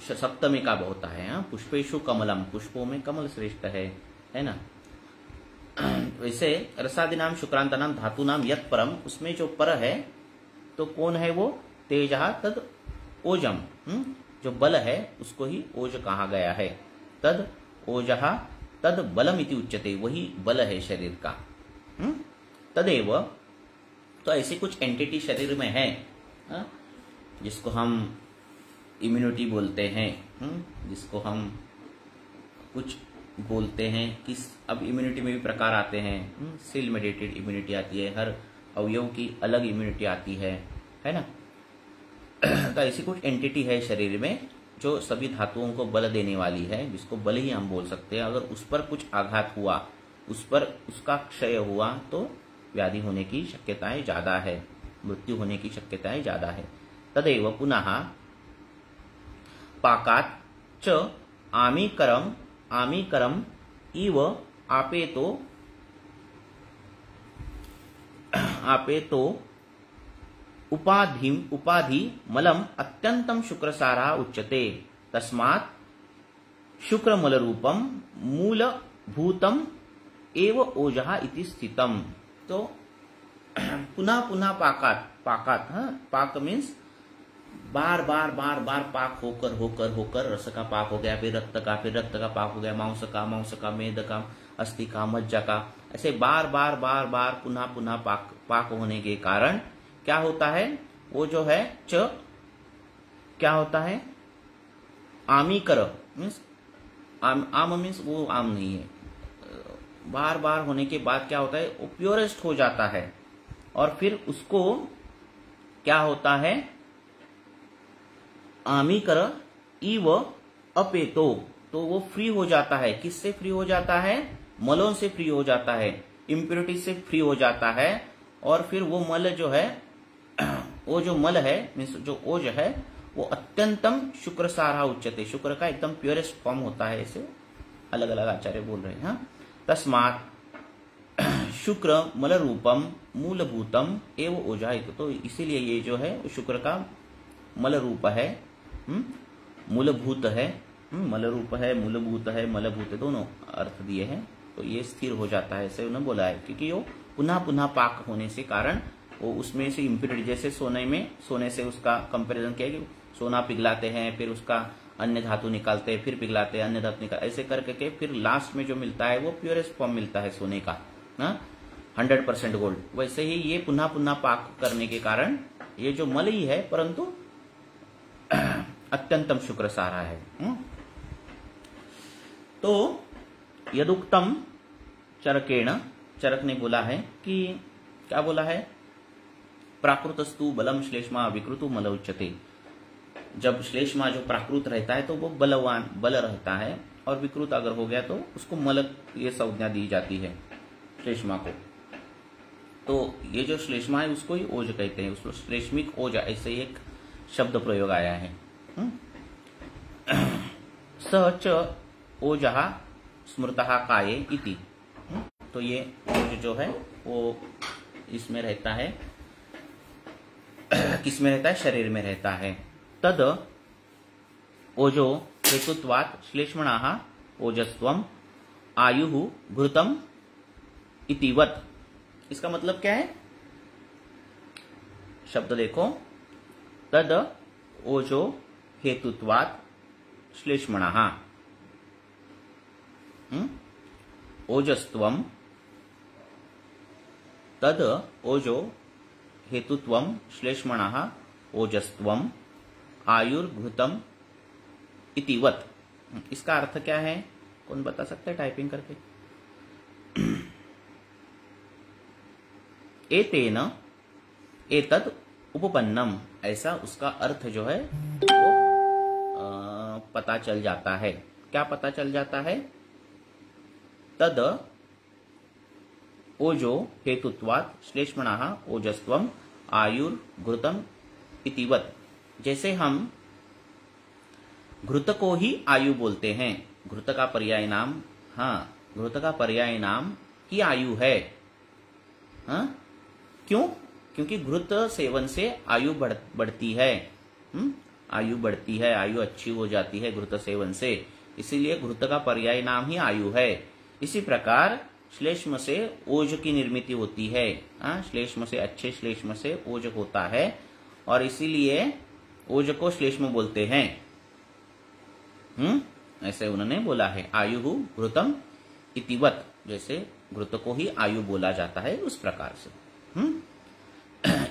सप्तमी का होता है। पुष्पेशु कमलम, पुष्पों में कमल श्रेष्ठ है ना? वैसे रसादिनाम शुक्रांतानाम धातुनाम यत् परम, उसमें जो पर है तो कौन है वो? तेजः तद ओजम, जो बल है उसको ही ओज कहा गया है। तद ओजः तद बलम इति उच्यते, वही बल है शरीर का। तदेव, तो ऐसी कुछ एंटिटी शरीर में है जिसको हम इम्यूनिटी बोलते हैं, जिसको हम कुछ बोलते हैं कि अब इम्यूनिटी में भी प्रकार आते हैं। सेल मेडिएटेड इम्यूनिटी आती है, हर अवयव की अलग इम्यूनिटी आती है ना? तो ऐसी कुछ एंटिटी है शरीर में जो सभी धातुओं को बल देने वाली है, जिसको बल ही हम बोल सकते हैं। अगर उस पर कुछ आघात हुआ, उस पर उसका क्षय हुआ तो व्याधि होने की शक्यताएं ज्यादा है, मृत्यु होने की शक्यताएं ज्यादा है। तदेव पुनः पाकात च आमीकरम इव आपेतो उपाधि मलम अत्यंतम शुक्रसारा उच्यते। तस्मात् शुक्रमल रूपम मूलभूतम एव ओजः इति स्थितम। तो पुनः पुनः पाकात, पाक मीन्स बार बार पाक होकर रस का पाक हो गया, फिर रक्त का पाक हो गया, मांस का, मेद का, अस्थि का, मज्जा का, ऐसे बार बार बार बार पुनः पुनः पाक होने के कारण क्या होता है, वो जो है च क्या होता है, आमीकर मीन्स आम मीन्स वो आम नहीं है, बार बार होने के बाद क्या होता है, वो प्योरेस्ट हो जाता है और फिर उसको क्या होता है, आमीकर इव अपेतो, तो वो फ्री हो जाता है। किससे फ्री हो जाता है, मलों से फ्री हो जाता है, इम्प्योरिटी से फ्री हो जाता है और फिर वो मल जो है, वो जो मल है मीन्स जो ओज है वो अत्यंतम शुक्र सारा उच्चते, शुक्र का एकदम प्योरेस्ट फॉर्म होता है, ऐसे अलग अलग आचार्य बोल रहे हैं। हाँ, तस्मात् शुक्र मल रूपम मूलभूतम एवं ओजाहित, तो इसीलिए ये जो है शुक्र का मल रूप है, मूलभूत है, मल रूप है, मूलभूत है, मलभूत है, दोनों अर्थ दिए हैं, तो ये स्थिर हो जाता है, ऐसे उन्होंने बोला है, क्योंकि वो पुनः पुनः पाक होने से कारण वो उसमें से इम्प्योरिटी, जैसे सोने से उसका कंपैरिजन किया कि सोना पिघलाते हैं, फिर उसका अन्य धातु निकालते हैं, फिर पिघलाते हैं, अन्य धातु निकाल, ऐसे करके फिर लास्ट में जो मिलता है वो प्योरेस्ट फॉर्म मिलता है सोने का, 100% गोल्ड। वैसे ही ये पुनः पुनः पाक करने के कारण ये जो मल ही है परंतु अत्यंतम शुक्र सारा है। तो यदुक्तम चरकेण, चरक ने बोला है कि क्या बोला है, प्राकृतस्तु बलम श्लेष्मा विकृतु मल उच्यते, जब श्लेष्मा जो प्राकृत रहता है तो वो बलवान बल रहता है और विकृत अगर हो गया तो उसको मल ये संज्ञा दी जाती है श्लेष्मा को। तो ये जो श्लेष्मा है उसको ही ओज कहते हैं, उसको श्लेष्मिक ओज ऐसे एक शब्द प्रयोग आया है। स च ओजः स्मृतः काये इति, तो ये ओज जो है वो इसमें रहता है, किसमें रहता है, शरीर में रहता है। तद ओजो हेतुत्वात् श्लेष्मणाः ओजस्त्वम् आयुः घृतम इतिवत्, इसका मतलब क्या है, शब्द देखो, तद ओजो हेतुत्वात् श्लेष्मणाः ओजस्त्वम्, तद ओजो हेतुत्वम् श्लेष्मणाः ओजस्त्वम् आयुर्घृतम इतिवत्, इसका अर्थ क्या है, कौन बता सकता है टाइपिंग करके। एतेन एतद उपपन्नम, ऐसा उसका अर्थ जो है वो पता चल जाता है। क्या पता चल जाता है, तद ओजो हेतुत्वात् श्लेष्मणाः ओजस्त्वम् आयुर्घृतम इतिवत्, जैसे हम घृत को ही आयु बोलते हैं, घृत का पर्याय नाम, हाँ घृत का पर्याय नाम ही आयु है। हाँ क्यों, क्योंकि घृत सेवन से आयु बढ़ती है, आयु बढ़ती है, आयु अच्छी हो जाती है घृत सेवन से, इसीलिए घृत का पर्याय नाम ही आयु है। इसी प्रकार श्लेष्म से ओज की निर्मिति होती है, श्लेष्म से, अच्छे श्लेष्म से ओज होता है और इसीलिए ओज को श्लेष्म बोलते हैं। ऐसे उन्होंने बोला है, आयु घृतम इतिवत्, जैसे घृत को ही आयु बोला जाता है उस प्रकार से।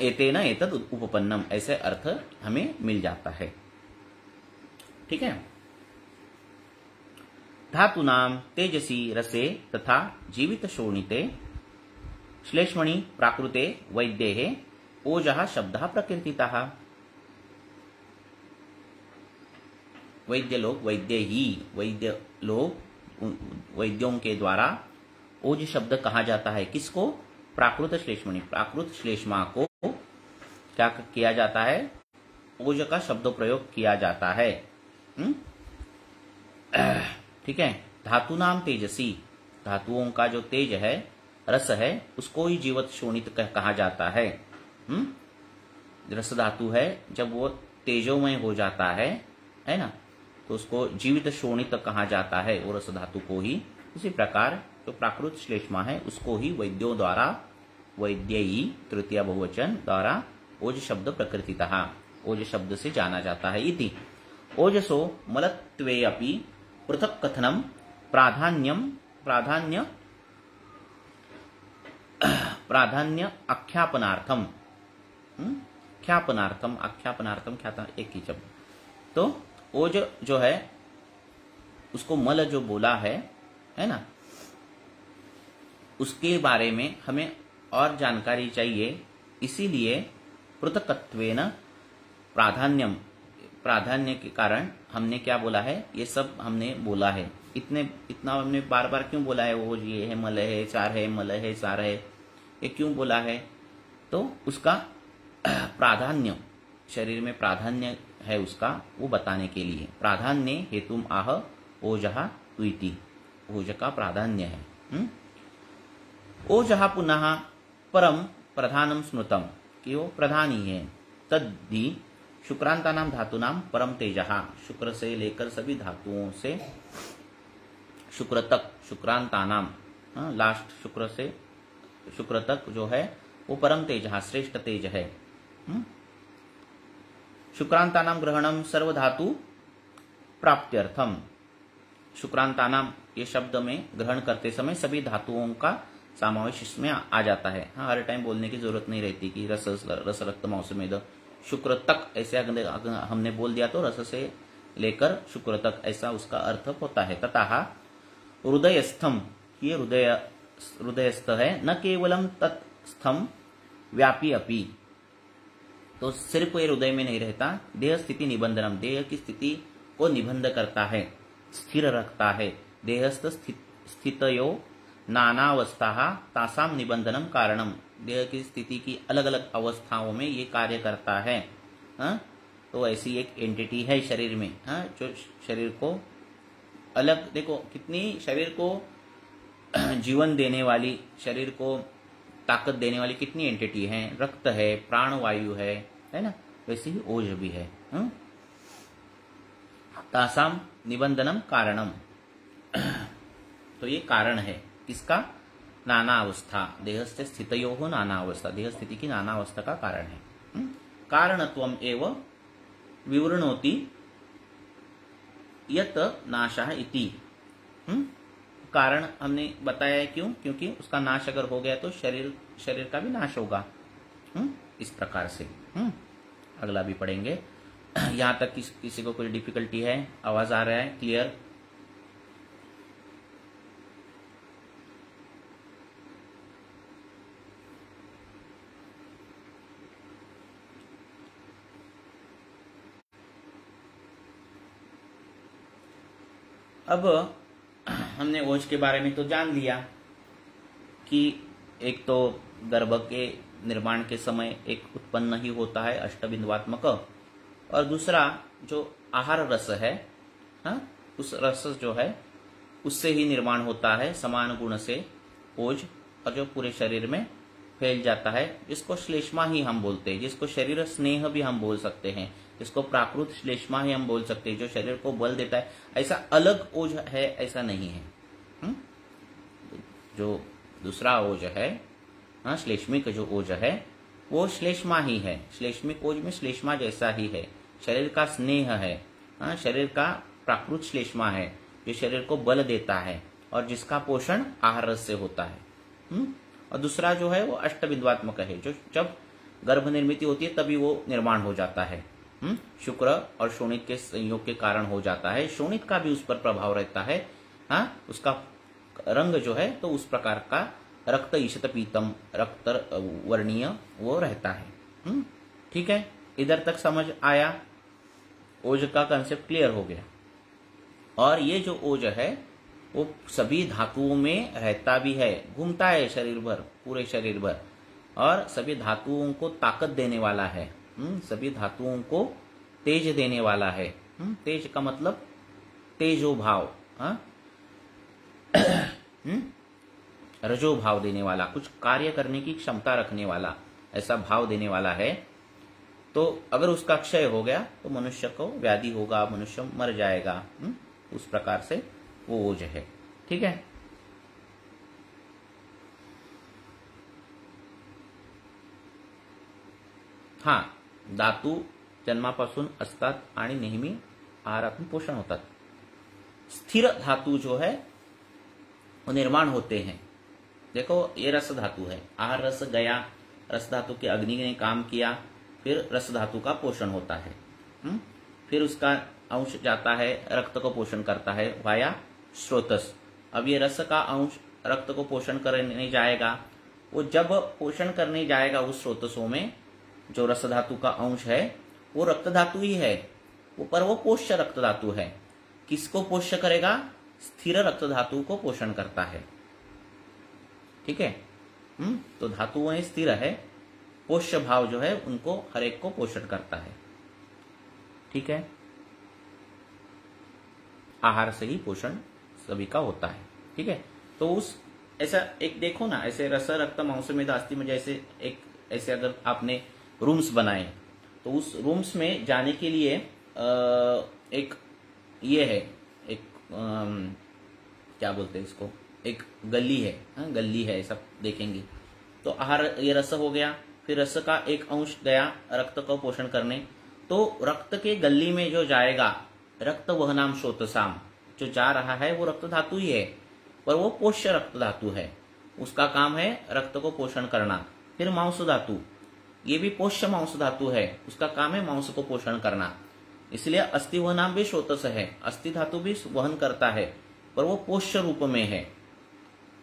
एतेन एतद उपपन्नम, ऐसे अर्थ हमें मिल जाता है। ठीक है। धातूनाम तेजसी रसे तथा जीवित शोणिते श्लेष्मणि प्राकृते वैद्ये ओजः शब्दः प्रकीर्तितः। वैद्य लोग, वैद्य लोग, वैद्यों के द्वारा ओज शब्द कहा जाता है। किसको? प्राकृत श्लेष्मणि, प्राकृत श्लेष्मा को क्या किया जाता है? ओज का शब्द प्रयोग किया जाता है। ठीक है। धातु नाम तेजसी, धातुओं का जो तेज है, रस है, उसको ही जीवित शोणित कहा जाता है। रस धातु है, जब वो तेजोमय हो जाता है ना, तो उसको जीवित शोणित कहा जाता है, वो रस धातु को ही। इसी प्रकार जो प्राकृत श्लेष्मा है उसको ही वैद्यों द्वारा, वैद्ययी तृतीय बहुवचन द्वारा ओज शब्द प्रकृतितः, ओज शब्द से जाना जाता है। इति ओजसो मलत्वे अपि पृथक कथनम प्राधान्यम प्राधान्य आख्यापनार्थम, ख्यापनार्थम, आख्यापनार्थम, ख्याता एक ही शब्द। तो ओज जो है उसको मल जो बोला है ना, उसके बारे में हमें और जानकारी चाहिए। इसीलिए पृथकत्वेन प्राधान्यम, प्राधान्य के कारण हमने क्या बोला है, ये सब हमने बोला है। इतना हमने बार बार क्यों बोला है? वो ये है, मल है, चार है, मल है, सार है, ये क्यों बोला है? तो उसका प्राधान्य, शरीर में प्राधान्य है उसका, वो बताने के लिए। प्राधान्य हेतुम आह ओजहा तुइति, ओज का प्राधान्य है। ओजहा पुनः परम प्रधानम स्मृतम, कि वो प्रधान ही है। तद्धि शुक्रांतानाम धातुनाम परम तेजहा, शुक्र से लेकर सभी धातुओं से शुक्र तक, शुक्रांतानाम लास्ट शुक्र से शुक्र तक जो है वो परम तेजहा, श्रेष्ठ तेज है। शुक्रांतानाम ग्रहणम सर्वधातु प्राप्त्यर्थम, शुक्रांतानाम ये शब्द में ग्रहण करते समय सभी धातुओं का समावेश इसमें आ जाता है। हाँ, हर टाइम बोलने की जरूरत नहीं रहती कि रस रक्त मौसमेद शुक्र तक, ऐसे हमने बोल दिया तो रस से लेकर शुक्र तक, ऐसा उसका अर्थ होता है। तथा हृदयस्थम, ये हृदयस्थ है, न केवलम तत्स्थम व्यापी अपि, तो सिर्फ ये हृदय में नहीं रहता। देह स्थिति निबंधनम, देह की स्थिति को निबंध करता है, स्थिर रखता है। देहस्थ स्थितयो नानावस्था तासाम निबंधनम कारणम, देह की स्थिति की अलग अलग अवस्थाओं में ये कार्य करता है। तो ऐसी एक एंटिटी है शरीर में, जो शरीर को अलग, देखो कितनी शरीर को जीवन देने वाली, शरीर को ताकत देने वाली कितनी एंटिटी है। रक्त है, प्राणवायु है ना, वैसे ही ओज भी है। तासाम निबंधनम कारणम, तो ये कारण है किसका? नाना अवस्था, देहस्थ स्थितयो हो नाना अवस्था, देह स्थिति की नाना अवस्था का कारण है। कारणत्वम एव विवृणोति यत नाशः इति, कारण हमने बताया है क्यों? क्योंकि उसका नाश अगर हो गया तो शरीर का भी नाश होगा। इस प्रकार से अगला भी पढ़ेंगे। यहां तक किसी को कोई डिफिकल्टी है? आवाज आ रहा है क्लियर? अब हमने ओज के बारे में तो जान लिया कि एक तो गर्भ के निर्माण के समय एक उत्पन्न ही होता है अष्टबिंदुवात्मक, और दूसरा जो आहार रस है, उस रस जो है उससे ही निर्माण होता है समान गुण से ओज, और जो पूरे शरीर में फैल जाता है, जिसको श्लेष्मा ही हम बोलते हैं, जिसको शरीर स्नेह भी हम बोल सकते हैं, जिसको प्राकृत श्लेष्मा ही हम बोल सकते हैं, जो शरीर को बल देता है। ऐसा अलग ओज है ऐसा नहीं है। जो दूसरा ओज है, श्लेष्मिक जो ओज है वो श्लेष्मा ही है। श्लेष्मिक ओज में श्लेष्मा जैसा ही है, शरीर का स्नेह है, शरीर का प्राकृत श्लेष्मा है, जो शरीर को बल देता है और जिसका पोषण आहार रस से होता है। और दूसरा जो है वो अष्टबिंदुवात्मक है, जो जब गर्भ निर्मित होती है तभी वो निर्माण हो जाता है। शुक्र और शोणित के संयोग के कारण हो जाता है। शोणित का भी उस पर प्रभाव रहता है। उसका रंग जो है तो उस प्रकार का रक्त ईशत पीतम, रक्त वर्णीय वो रहता है। ठीक है, इधर तक समझ आया? ओज का कंसेप्ट क्लियर हो गया। और ये जो ओज है वो सभी धातुओं में रहता भी है, घूमता है शरीर भर, पूरे शरीर भर, और सभी धातुओं को ताकत देने वाला है। सभी धातुओं को तेज देने वाला है। तेज का मतलब तेजो भाव, रजो भाव देने वाला, कुछ कार्य करने की क्षमता रखने वाला, ऐसा भाव देने वाला है। तो अगर उसका क्षय हो गया तो मनुष्य को व्याधि होगा, मनुष्य मर जाएगा। उस प्रकार से वो ओज है। ठीक है, धातू जन्मापासून असतात आणि नेहमी आहारातून पोषण होतात। स्थिर धातू जो है वो निर्माण होते हैं। देखो ये रस धातु है, आहार रस गया, रस धातु के अग्नि ने काम किया, फिर रस धातु का पोषण होता है। फिर उसका अंश जाता है, रक्त को पोषण करता है वाया स्रोतस। अब ये रस का अंश रक्त को पोषण करने जाएगा, वो जब पोषण करने जाएगा उस स्रोतसों में, जो रस धातु का अंश है वो रक्त धातु ही है, पर वो पोष्य रक्त धातु है। किसको पोष्य करेगा? स्थिर रक्त धातु को पोषण करता है। ठीक है। तो धातुएं स्थिर है, पोष्य भाव जो है उनको हर एक को पोषण करता है। ठीक है। आहार से ही पोषण सभी का होता है। ठीक है। तो उस ऐसा एक देखो ना, ऐसे रस रक्त मांस में अस्थि में जैसे एक ऐसे अगर आपने रूम्स बनाए, तो उस रूम्स में जाने के लिए एक ये है, एक क्या बोलते हैं इसको, एक गली है। गली है, सब देखेंगे। तो आहार ये रस हो गया, फिर रस का एक अंश गया रक्त को पोषण करने, तो रक्त के गली में जो जाएगा, रक्त वहनाम श्रोतसाम, जो जा रहा है वो रक्त धातु ही है, पर वो पोष्य रक्त धातु है। उसका काम है रक्त को पोषण करना। फिर मांस धातु, ये भी पोष्य मांस धातु है, उसका काम है मांस को पोषण करना। इसलिए अस्थि वहनाम भी श्रोतस है, अस्थि धातु भी वहन करता है, पर वो पोष्य रूप में है।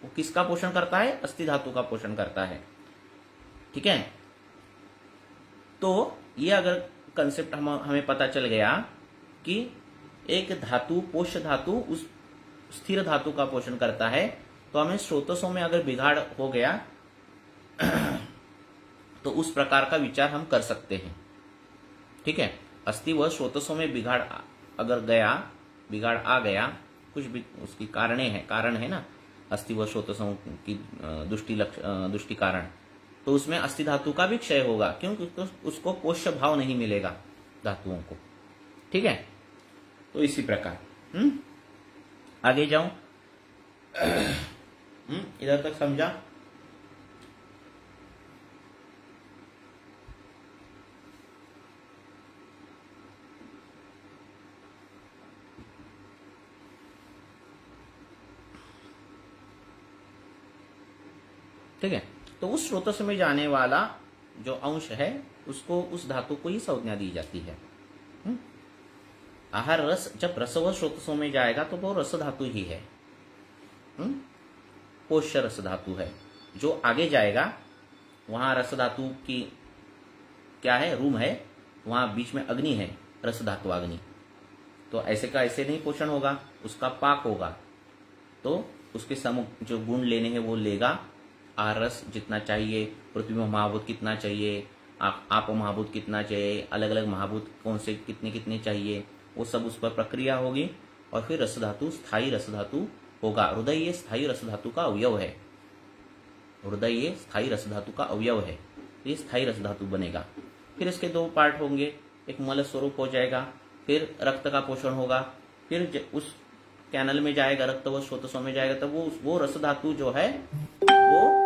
वो किसका पोषण करता है? अस्थि धातु का पोषण करता है। ठीक है। तो ये अगर कंसेप्ट हमें पता चल गया कि एक धातु पोष्य धातु उस स्थिर धातु का पोषण करता है, तो हमें स्रोतसों में अगर बिगाड़ हो गया तो उस प्रकार का विचार हम कर सकते हैं। ठीक है। अस्थि व स्रोतसों में बिगाड़ अगर गया, बिगाड़ आ गया, कुछ भी उसकी कारण है ना, अस्थि व स्रोतसों की दुष्टि कारण, तो उसमें अस्थि धातु का भी क्षय होगा, क्योंकि उसको पोष्य भाव नहीं मिलेगा धातुओं को। ठीक है। तो इसी प्रकार आगे जाऊं। इधर तक समझा? ठीक है। तो उस स्रोतस में जाने वाला जो अंश है उसको, उस धातु को ही संज्ञा दी जाती है। आहार रस जब रस व स्रोतसों में जाएगा तो वो रस धातु ही है, पोष्य रस धातु है। जो आगे जाएगा वहां रस धातु की क्या है, रूम है, वहां बीच में अग्नि है, रस धातु अग्नि। तो ऐसे का ऐसे नहीं पोषण होगा, उसका पाक होगा। तो उसके समुख जो गुण लेने हैं वो लेगा। आहार रस जितना चाहिए, पृथ्वी में महाभूत कितना चाहिए, आप महाभूत कितना चाहिए, अलग अलग महाभूत कौन से कितने कितने चाहिए, वो सब उस पर प्रक्रिया होगी। और फिर रस धातु स्थायी रस धातु होगा। हृदय ये स्थायी रस धातु का अवयव है, हृदय ये स्थायी रस धातु का अवयव है, ये स्थायी रस धातु बनेगा। फिर इसके दो पार्ट होंगे, एक मल स्वरूप हो जाएगा, फिर रक्त का पोषण होगा, फिर उस कैनल में जाएगा, रक्त व स्रोतसों में जाएगा, तब वो रस धातु जो है वो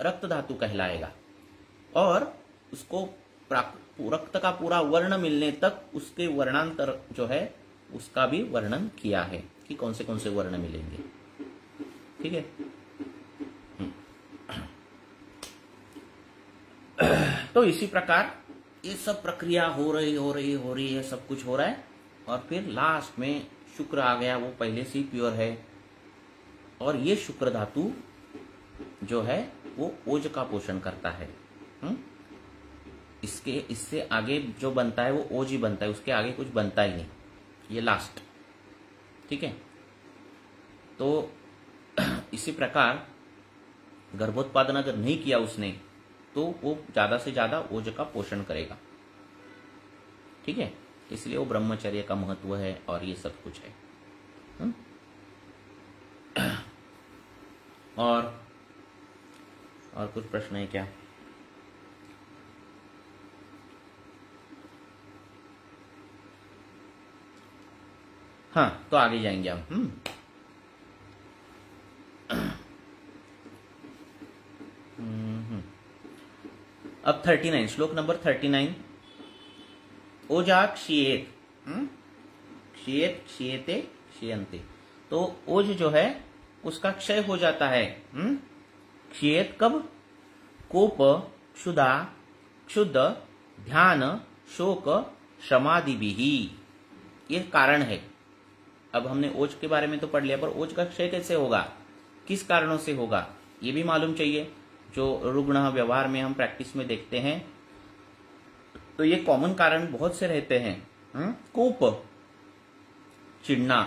रक्त धातु कहलाएगा। और उसको रक्त का पूरा वर्ण मिलने तक उसके वर्णांतर जो है उसका भी वर्णन किया है कि कौन से वर्ण मिलेंगे। ठीक है। तो इसी प्रकार ये सब प्रक्रिया हो रही है, सब कुछ हो रहा है। और फिर लास्ट में शुक्र आ गया, वो पहले से ही प्योर है। और ये शुक्र धातु जो है वो ओज का पोषण करता है। इससे आगे जो बनता है वो ओज ही बनता है, उसके आगे कुछ बनता ही नहीं, ये लास्ट। ठीक है। तो इसी प्रकार गर्भोत्पादन अगर नहीं किया उसने तो वो ज्यादा से ज्यादा ओज का पोषण करेगा। ठीक है। इसलिए वो ब्रह्मचर्य का महत्व है और ये सब कुछ है। और कुछ प्रश्न है क्या? हाँ, तो आगे जाएंगे हम। अब 39, श्लोक नंबर 39। ओजा क्षीयेत, क्षीयेत क्षीयते क्षीयन्ते। तो ओज जो है उसका क्षय हो जाता है। क्षयेत कब? कोप, क्षुधा, क्षुद्ध, ध्यान, शोक, समाधिभिः। ये कारण है। अब हमने ओज के बारे में तो पढ़ लिया, पर ओज का क्षय कैसे होगा, किस कारणों से होगा, ये भी मालूम चाहिए। जो रुग्ण व्यवहार में हम प्रैक्टिस में देखते हैं, तो ये कॉमन कारण बहुत से रहते हैं। कोप, चिढ़ना,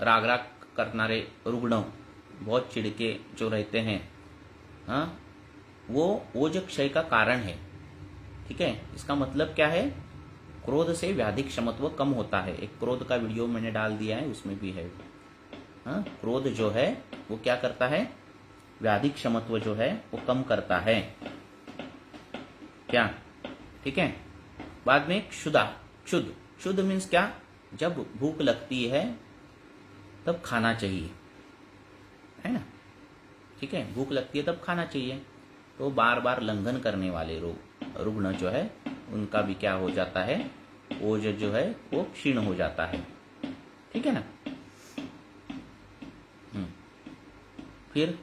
राग राग करनारे रुग्ण, बहुत चिढ़के जो रहते हैं, वो ओज क्षय का कारण है। ठीक है, इसका मतलब क्या है? क्रोध से व्याधि क्षमत्व कम होता है। एक क्रोध का वीडियो मैंने डाल दिया है, उसमें भी है। क्रोध जो है वो क्या करता है? व्याधि क्षमत्व जो है वो कम करता है। क्या? ठीक है। बाद में क्षुधा, क्षुद्ध, क्षुद्ध मीन्स क्या? जब भूख लगती है तब खाना चाहिए, है ना? ठीक है, भूख लगती है तब खाना चाहिए। तो बार बार लंघन करने वाले रुग्ण जो है, उनका भी क्या हो जाता है? ओज जो है वो क्षीण हो जाता है। ठीक है ना? फिर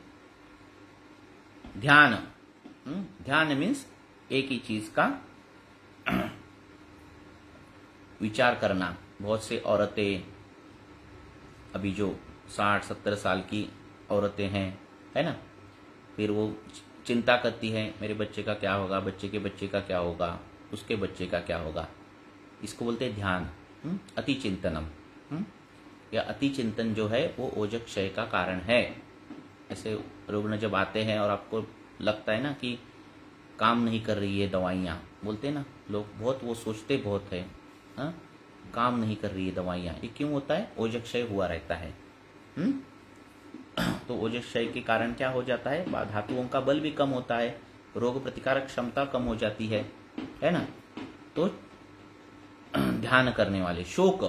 ध्यान। ध्यान मीन्स एक ही चीज का विचार करना। बहुत से औरतें, अभी जो 60-70 साल की औरतें हैं, है ना, फिर वो चिंता करती है, मेरे बच्चे का क्या होगा, बच्चे के बच्चे का क्या होगा, उसके बच्चे का क्या होगा। इसको बोलते हैं ध्यान। अति चिंतनम। या अति चिंतन जो है वो ओज क्षय का कारण है। ऐसे रुग्ण जब आते हैं और आपको लगता है ना कि काम नहीं कर रही है दवाइयाँ, बोलते हैं ना लोग, बहुत वो सोचते बहुत है, काम नहीं कर रही है दवाइयाँ, ये क्यों होता है? ओज क्षय हुआ रहता है। तो ओज क्षय के कारण क्या हो जाता है? धातुओं का बल भी कम होता है, रोग प्रतिकारक क्षमता कम हो जाती है ना? तो ध्यान करने वाले, शोक,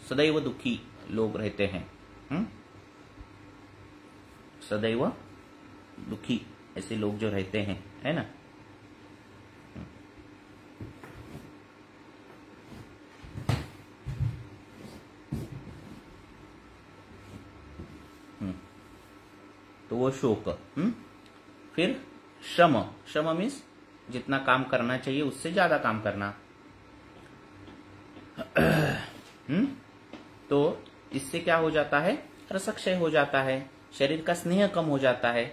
सदैव दुखी लोग रहते हैं, सदैव दुखी ऐसे लोग जो रहते हैं, है ना? तो वो शोक। फिर श्रम, श्रम मीन्स जितना काम करना चाहिए उससे ज्यादा काम करना। तो इससे क्या हो जाता है? रसक्षय हो जाता है, शरीर का स्नेह कम हो जाता है।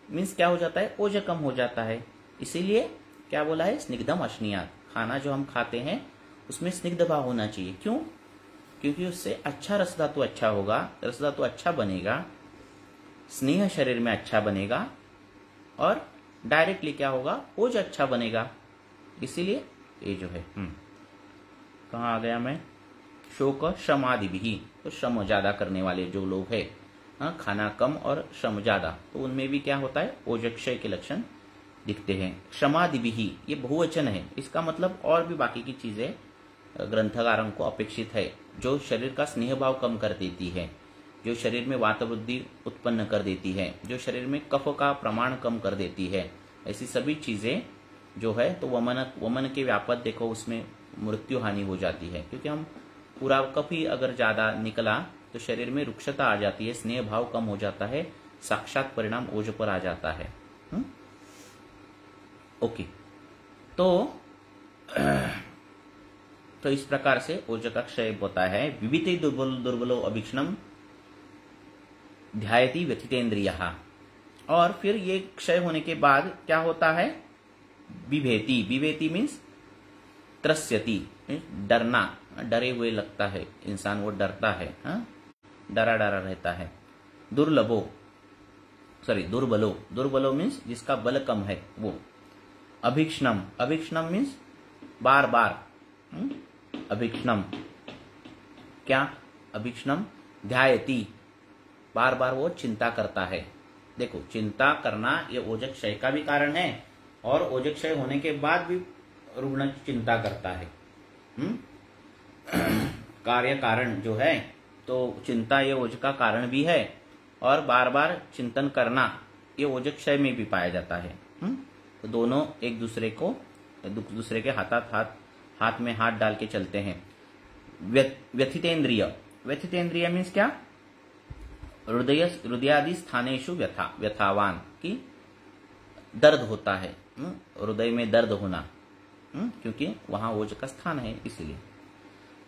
मीन्स क्या हो जाता है? ओज कम हो जाता है। इसीलिए क्या बोला है? स्निग्धम अश्नीयात। खाना जो हम खाते हैं उसमें स्निग्ध भाव होना चाहिए। क्यों? क्योंकि उससे अच्छा रसधातु अच्छा होगा, रसधातु अच्छा बनेगा, स्नेह शरीर में अच्छा बनेगा, और डायरेक्टली क्या होगा? ओज अच्छा बनेगा। इसीलिए ये जो है, कहाँ आ गया मैं? शोक श्रमादि भी। तो श्रम ज्यादा करने वाले जो लोग हैं, खाना कम और श्रम ज्यादा, तो उनमें भी क्या होता है? ओजक्षय के लक्षण दिखते हैं। श्रमादि भी, ये बहुवचन है, इसका मतलब और भी बाकी की चीजें ग्रंथकारों को अपेक्षित है, जो शरीर का स्नेह भाव कम कर देती है, जो शरीर में वातवृद्धि उत्पन्न कर देती है, जो शरीर में कफ का प्रमाण कम कर देती है। ऐसी सभी चीजें जो है, तो वमन के व्यापक देखो, उसमें मृत्यु हानि हो जाती है, क्योंकि हम पूरा कफ ही अगर ज्यादा निकला तो शरीर में रुक्षता आ जाती है, स्नेह भाव कम हो जाता है, साक्षात परिणाम ओज पर आ जाता है। ओके, तो इस प्रकार से ओज का क्षय होता है। विविते दुर्बलो अभीक्षणम ध्यायति व्यथितेन्द्रियः। और फिर ये क्षय होने के बाद क्या होता है? विभेति। विभेति मीन्स त्रस्यति, डरना, डरे हुए लगता है इंसान, वो डरता है, डरा डरा रहता है। दुर्बलो, दुर्बलो मीन्स जिसका बल कम है वो। अभीक्षणम, अभीक्षणम मीन्स बार बार। अभीक्षणम क्या? अभीक्षणम ध्यायति, बार बार वो चिंता करता है। देखो, चिंता करना ये ओजक्षय का भी कारण है, और ओजक्षय होने के बाद भी रुग्ण चिंता करता है। कार्य कारण जो है, तो चिंता ये ओज का कारण भी है, और बार बार चिंतन करना ये ओजक्षय में भी पाया जाता है। तो दोनों एक दूसरे के हाथ में हाथ डाल के चलते हैं। व्यथितेंद्रिय, व्यथितेंद्रिय मीन्स क्या? हृदयादि स्थानेषु व्यथावान की दर्द होता है, हृदय में दर्द होना, क्योंकि वहां ओज का स्थान है इसलिए।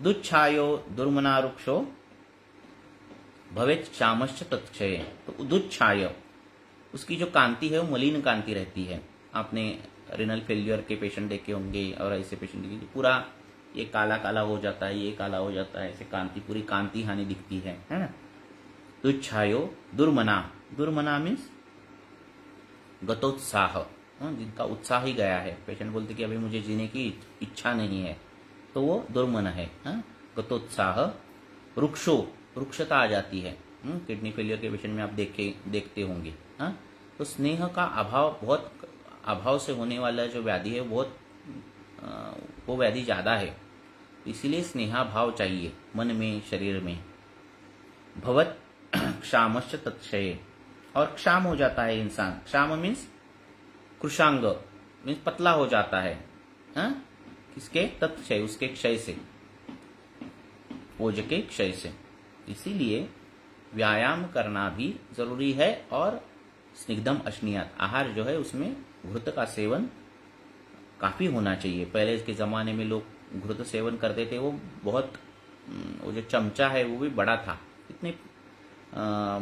दुच्छायो दुर्मनारुक्षो भवेत् क्षामश्च तत्क्षय। तो दुच्छाय उसकी जो कांति है वो मलिन कांति रहती है। आपने रिनल फेल्यूर के पेशेंट देखे होंगे और ऐसे पेशेंट देखे, पूरा ये काला काला हो जाता है, ये काला हो जाता है, ऐसे कांति पूरी कांति हानि दिखती है ना। दुच्छायो दुर्मना मीन्स गतोत्साह, जिनका उत्साह ही गया है। पेशेंट बोलते कि अभी मुझे जीने की इच्छा नहीं है, तो वो दुर्मन है। गतोत्साह। रुक्षता आ जाती है, किडनी फेलियर के पेशेंट में आप देखते होंगे। तो स्नेह का अभाव से होने वाला जो व्याधि है वो व्याधि ज्यादा है, इसीलिए स्नेहा भाव चाहिए मन में, शरीर में। भवत क्षामश्च तत्क्षय, और क्षाम हो जाता है इंसान। क्षाम मीन्स कृशांग, मीन्स पतला हो जाता है। किसके? तत्क्षय, उसके क्षय से, ओज के क्षय से। इसीलिए व्यायाम करना भी जरूरी है। और स्निग्धम अश्नियात, आहार जो है उसमें घृत का सेवन काफी होना चाहिए। पहले के जमाने में लोग घृत सेवन करते थे, वो बहुत, वो जो चमचा है वो भी बड़ा था, इतनी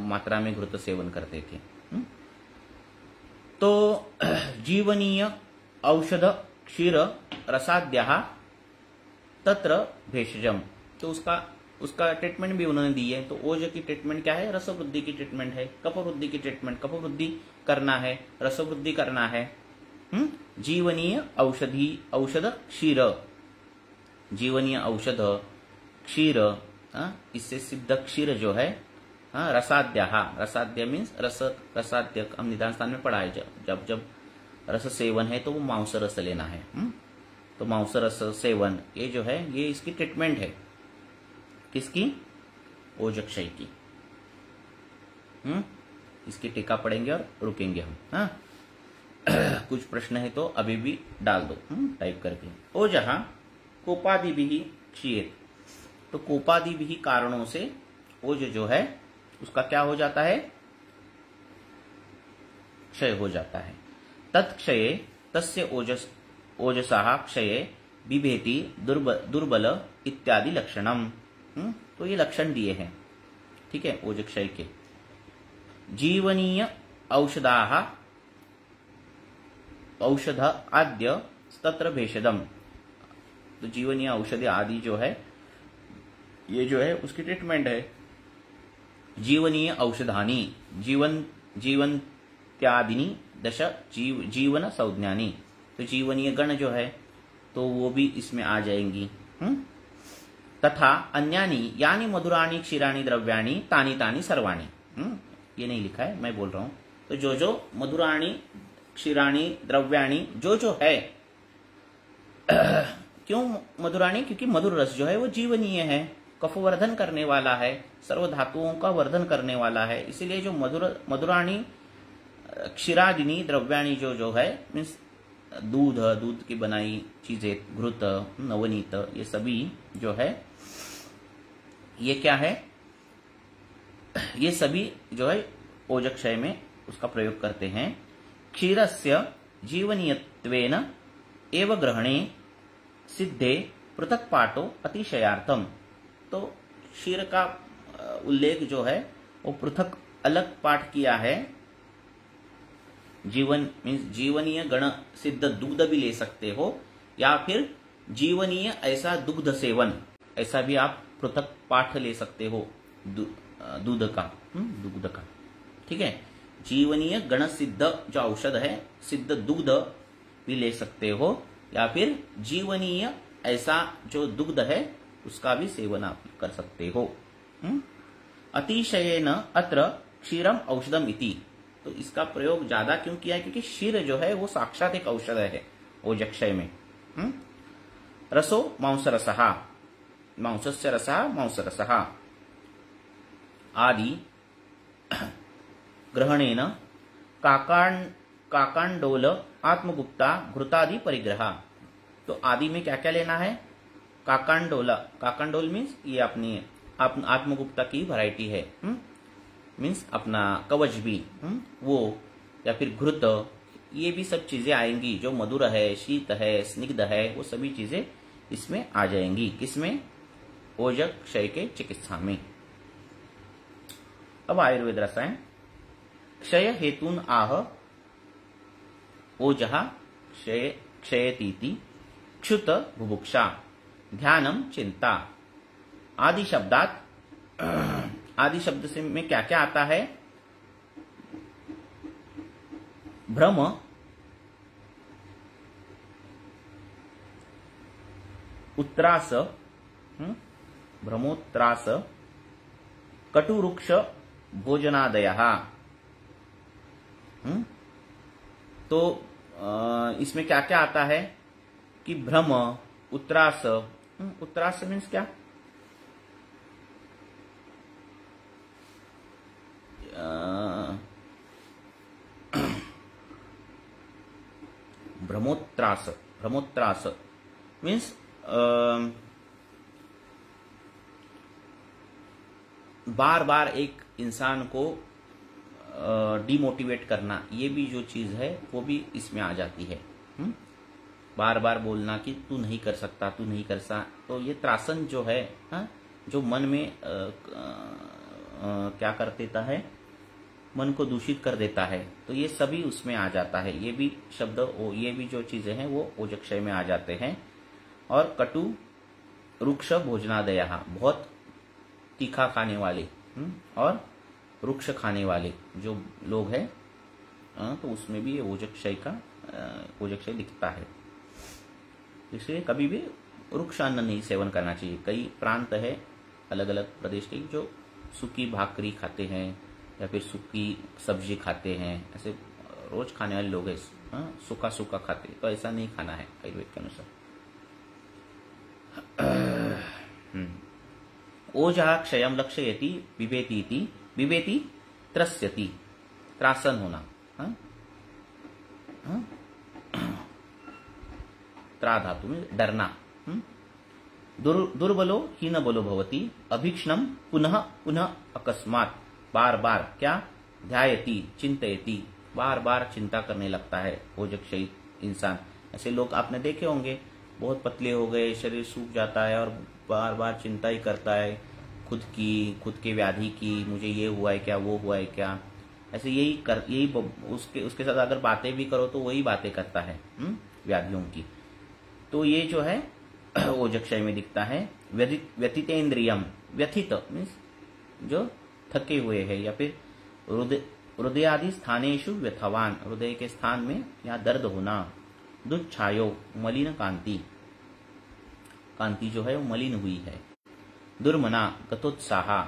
मात्रा में घृत सेवन करते थे। तो जीवनीय औषध क्षीर रसाद्या तत्र भेषजम, तो उसका ट्रीटमेंट भी उन्होंने दी है। तो ओज की ट्रीटमेंट क्या है? रस वृद्धि की ट्रीटमेंट है। कफ वृद्धि की ट्रीटमेंट, कफ वृद्धि करना है, रस वृद्धि करना है। जीवनीय औषध क्षीर, जीवनीय औषध क्षीर, इससे सिद्ध क्षीर जो है। रसाद्य मीन्स रसाद्य हम निदान स्थान में पढ़ा है। जब रस सेवन है तो वो मांस रस लेना है। तो मांस रस सेवन ये जो है ये इसकी ट्रीटमेंट है। किसकी? ओजक्षय की। इसकी टीका पढ़ेंगे और रुकेंगे हम। कुछ प्रश्न है तो अभी भी डाल दो टाइप करके। ओजः कोपादि भी क्षीयेत, तो कोपादि भी कारणों से ओज जो है उसका क्या हो जाता है? क्षय हो जाता है। तत्क्षये तस्य ओजसा क्षये बिभेति दुर्बल इत्यादि लक्षणम। तो ये लक्षण दिए हैं, ठीक है, ओज क्षय के। जीवनीय औषध आद्य तत्र भेषजम, तो जीवनीय औषधि आदि जो है ये जो है उसकी ट्रीटमेंट है। जीवनीय औषधानी, जीवन्त्यादिनी दश जीवन संज्ञानी, तो जीवनीय गण जो है तो वो भी इसमें आ जाएंगी। तथा अन्यानी यानी मधुराणी क्षीराणी द्रव्याणी तानी तानी सर्वाणी। ये नहीं लिखा है, मैं बोल रहा हूं। तो जो मधुराणी क्षीराणी द्रव्याणी जो है क्यों मधुराणी? क्योंकि मधुर रस जो है वो जीवनीय है, कफवर्धन करने वाला है, सर्व धातुओं का वर्धन करने वाला है। इसीलिए जो मधुराणी क्षीरादिनी द्रव्याणी जो है मीन्स दूध की बनाई चीजें, घृत, नवनीत, ये सभी जो है ये क्या है? ये सभी जो है ओजक्षय में उसका प्रयोग करते हैं। क्षीरस्य जीवनीयत्वेन एव ग्रहणे सिद्धे पृथक पाठो अतिशयार्थम, तो क्षीर का उल्लेख जो है वो पृथक अलग पाठ किया है। जीवन मीन्स जीवनीय गण सिद्ध दुग्ध भी ले सकते हो, या फिर जीवनीय ऐसा दुग्ध सेवन, ऐसा भी आप पृथक पाठ ले सकते हो दूध का, ठीक है। जीवनीय गण सिद्ध जो औषध है, सिद्ध दुग्ध भी ले सकते हो, या फिर जीवनीय ऐसा जो दुग्ध है उसका भी सेवन आप कर सकते हो। अतिशयेन अत्र क्षीरम औषधम इति, तो इसका प्रयोग ज्यादा क्यों किया है? क्योंकि क्षीर जो है वो साक्षात एक औषध है ओजक्षय में। रसो मांसरसः, मांसस्य रसः मांसरसः आदि ग्रहणेन काकांडोल आत्मगुप्ता घृतादि परिग्रह। तो आदि में क्या क्या लेना है? काकांडोल मीन्स ये अपनी आत्मगुप्ता की वैरायटी है। मीन्स अपना कवच भी, वो, या फिर घृत, ये भी सब चीजें आएंगी। जो मधुर है, शीत है, स्निग्ध है, वो सभी चीजें इसमें आ जाएंगी। किसमें? ओजक क्षय के चिकित्सा में। अब आयुर्वेद रसायन। क्षय हेतुन आह ओजहा क्षयतीति क्षुत बुभुक्षा ध्यानम चिंता। आदि शब्दात, आदि शब्द से में क्या क्या आता है? भ्रम, उत्त्रास, भ्रमोत्त्रास, कटुरुक्ष भोजनादयः। तो इसमें क्या क्या आता है कि भ्रम, उत्त्रास, उत्त्रास मीन्स क्या? भ्रमोत्त्रास, भ्रमोत्त्रास मीन्स बार बार एक इंसान को डिमोटिवेट करना, ये भी जो चीज है वो भी इसमें आ जाती है। बार बार बोलना कि तू नहीं कर सकता, तू नहीं कर सकता। तो ये त्रासन जो है, जो मन में क्या कर देता है, मन को दूषित कर देता है, तो ये सभी उसमें आ जाता है। ये भी शब्द, ये भी जो चीजें हैं वो ओजक्षय में आ जाते हैं। और कटु रुक्ष भोजनादयः, बहुत तीखा खाने वाले, और रुक्ष खाने वाले जो लोग हैं, तो उसमें भी ये ओजक्षय का ओजक्षय दिखता है। इसलिए कभी भी रुक्ष अन्न नहीं सेवन करना चाहिए। कई प्रांत है अलग अलग प्रदेश के जो सूखी भाकरी खाते हैं या फिर सूखी सब्जी खाते हैं, ऐसे रोज खाने वाले लोग हैं, सूखा सूखा खाते, तो ऐसा नहीं खाना है आयुर्वेद के अनुसार। ओजः क्षयम लक्षयति बिभेतीति, बिभेति त्रस्यति, त्रासन होना, त्रा धातु में डरना। दुर्बलो हीन बलो भवति अभीक्ष्णम पुनः पुनः अकस्मात, बार बार क्या? ध्यायति चिंतयति, बार बार चिंता करने लगता है ओजक्षयी इंसान। ऐसे लोग आपने देखे होंगे, बहुत पतले हो गए, शरीर सूख जाता है और बार बार चिंता ही करता है खुद के व्याधि की, मुझे ये हुआ है क्या, वो हुआ है क्या, ऐसे यही उसके साथ अगर बातें भी करो तो वही बातें करता है व्याधियों की। तो ये जो है ओजक्षय में दिखता है। व्यथितेन्द्रियम, व्यथित मीन्स जो थके हुए है, या फिर हृदयादि स्थानेषु व्यथवान, हृदय के स्थान में या दर्द होना। दुच्छायो, मलिन कांति, कांति जो है वो मलिन हुई है। दुर्मना, गतोत्साह,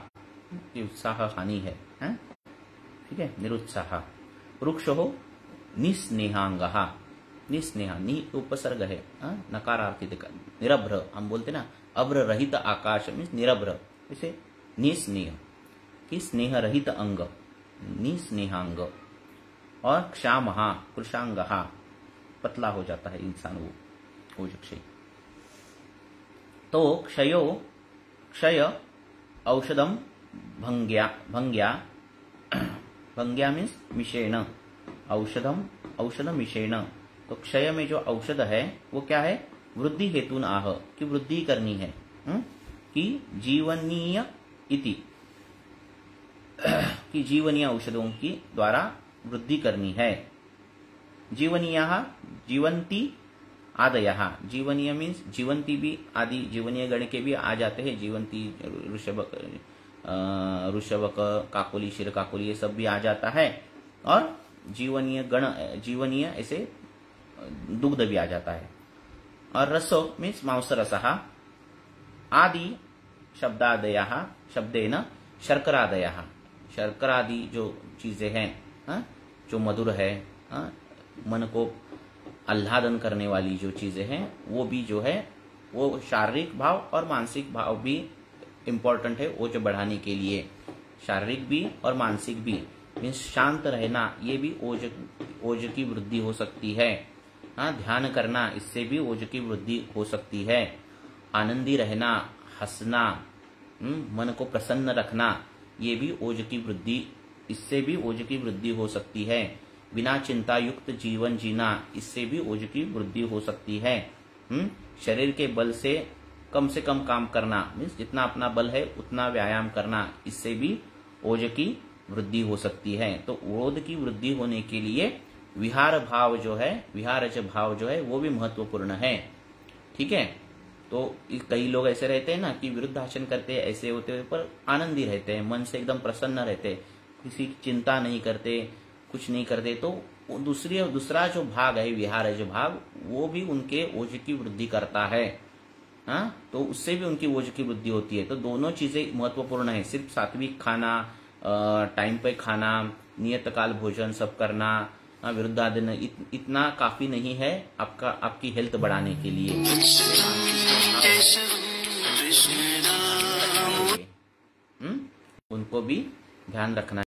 उत्साह हानि है, ठीक है, निरुत्साह। वृक्ष हो निस्नेहांगः, निस्नेहा, नी उपसर्ग है, नकारार्थी, निरभ्र, हम बोलते ना अभ्र रहित आकाश मीन्स निरभ्र, इसे निस्नेह कि स्नेह रहित अंग, निस्नेहांग। और क्षामः, कृशांगः, पतला हो जाता है इंसान वो ओजक्षय। तो क्षय औषधम भंग्या, भंग्या मीन्स मिशेण, औषध मिशेण। तो क्षय में जो औषध है वो क्या है? वृद्धि हेतुन आह, कि वृद्धि करनी है, कि जीवनीय इति, कि जीवनीय औषधों की द्वारा वृद्धि करनी है। जीवनीय, जीवंती आदयः, जीवनीय मीन्स जीवंती भी, आदि जीवनीय गण के भी आ जाते हैं, जीवंती, ऋषभक, काकोली, शिर काकोली, ये सब भी आ जाता है। और जीवनीय गण, जीवनीय ऐसे दुग्ध भी आ जाता है। और रसो मीन्स मांस रसः, आदि शब्दादयः, शब्देन शर्करादयः, शर्करादि जो चीजें हैं, जो मधुर है, मन को आह्लादन करने वाली जो चीजें हैं, वो भी जो है वो शारीरिक भाव और मानसिक भाव भी इम्पोर्टेंट है ओज बढ़ाने के लिए। शारीरिक भी और मानसिक भी, मीन्स शांत रहना, ये भी ओज की वृद्धि हो सकती है। ध्यान करना, इससे भी ओज की वृद्धि हो सकती है। आनंदी रहना, हंसना, मन को प्रसन्न रखना, ये भी ओज की वृद्धि इससे भी ओज की वृद्धि हो सकती है। बिना चिंता युक्त जीवन जीना, इससे भी ओज की वृद्धि हो सकती है। शरीर के बल से कम काम करना, मीन्स जितना अपना बल है उतना व्यायाम करना, इससे भी ओज की वृद्धि हो सकती है। तो ओज की वृद्धि होने के लिए विहार भाव जो है, विहारज भाव जो है वो भी महत्वपूर्ण है। ठीक है, तो कई लोग ऐसे रहते हैं ना कि विरुद्धाचरण करते हैं, ऐसे होते हुए पर आनंदी रहते हैं, मन से एकदम प्रसन्न रहते, किसी की चिंता नहीं करते, कुछ नहीं करते। तो दूसरा जो भाग है विहारज भाग, वो भी उनके ओज की वृद्धि करता है। हाँ, तो उससे भी उनकी ओज की वृद्धि होती है। तो दोनों चीजें महत्वपूर्ण है। सिर्फ सात्विक खाना, टाइम पे खाना, नियत काल भोजन सब करना, विरुद्धाचरण इतना काफी नहीं है आपकी हेल्थ बढ़ाने के लिए। उनको भी ध्यान रखना है।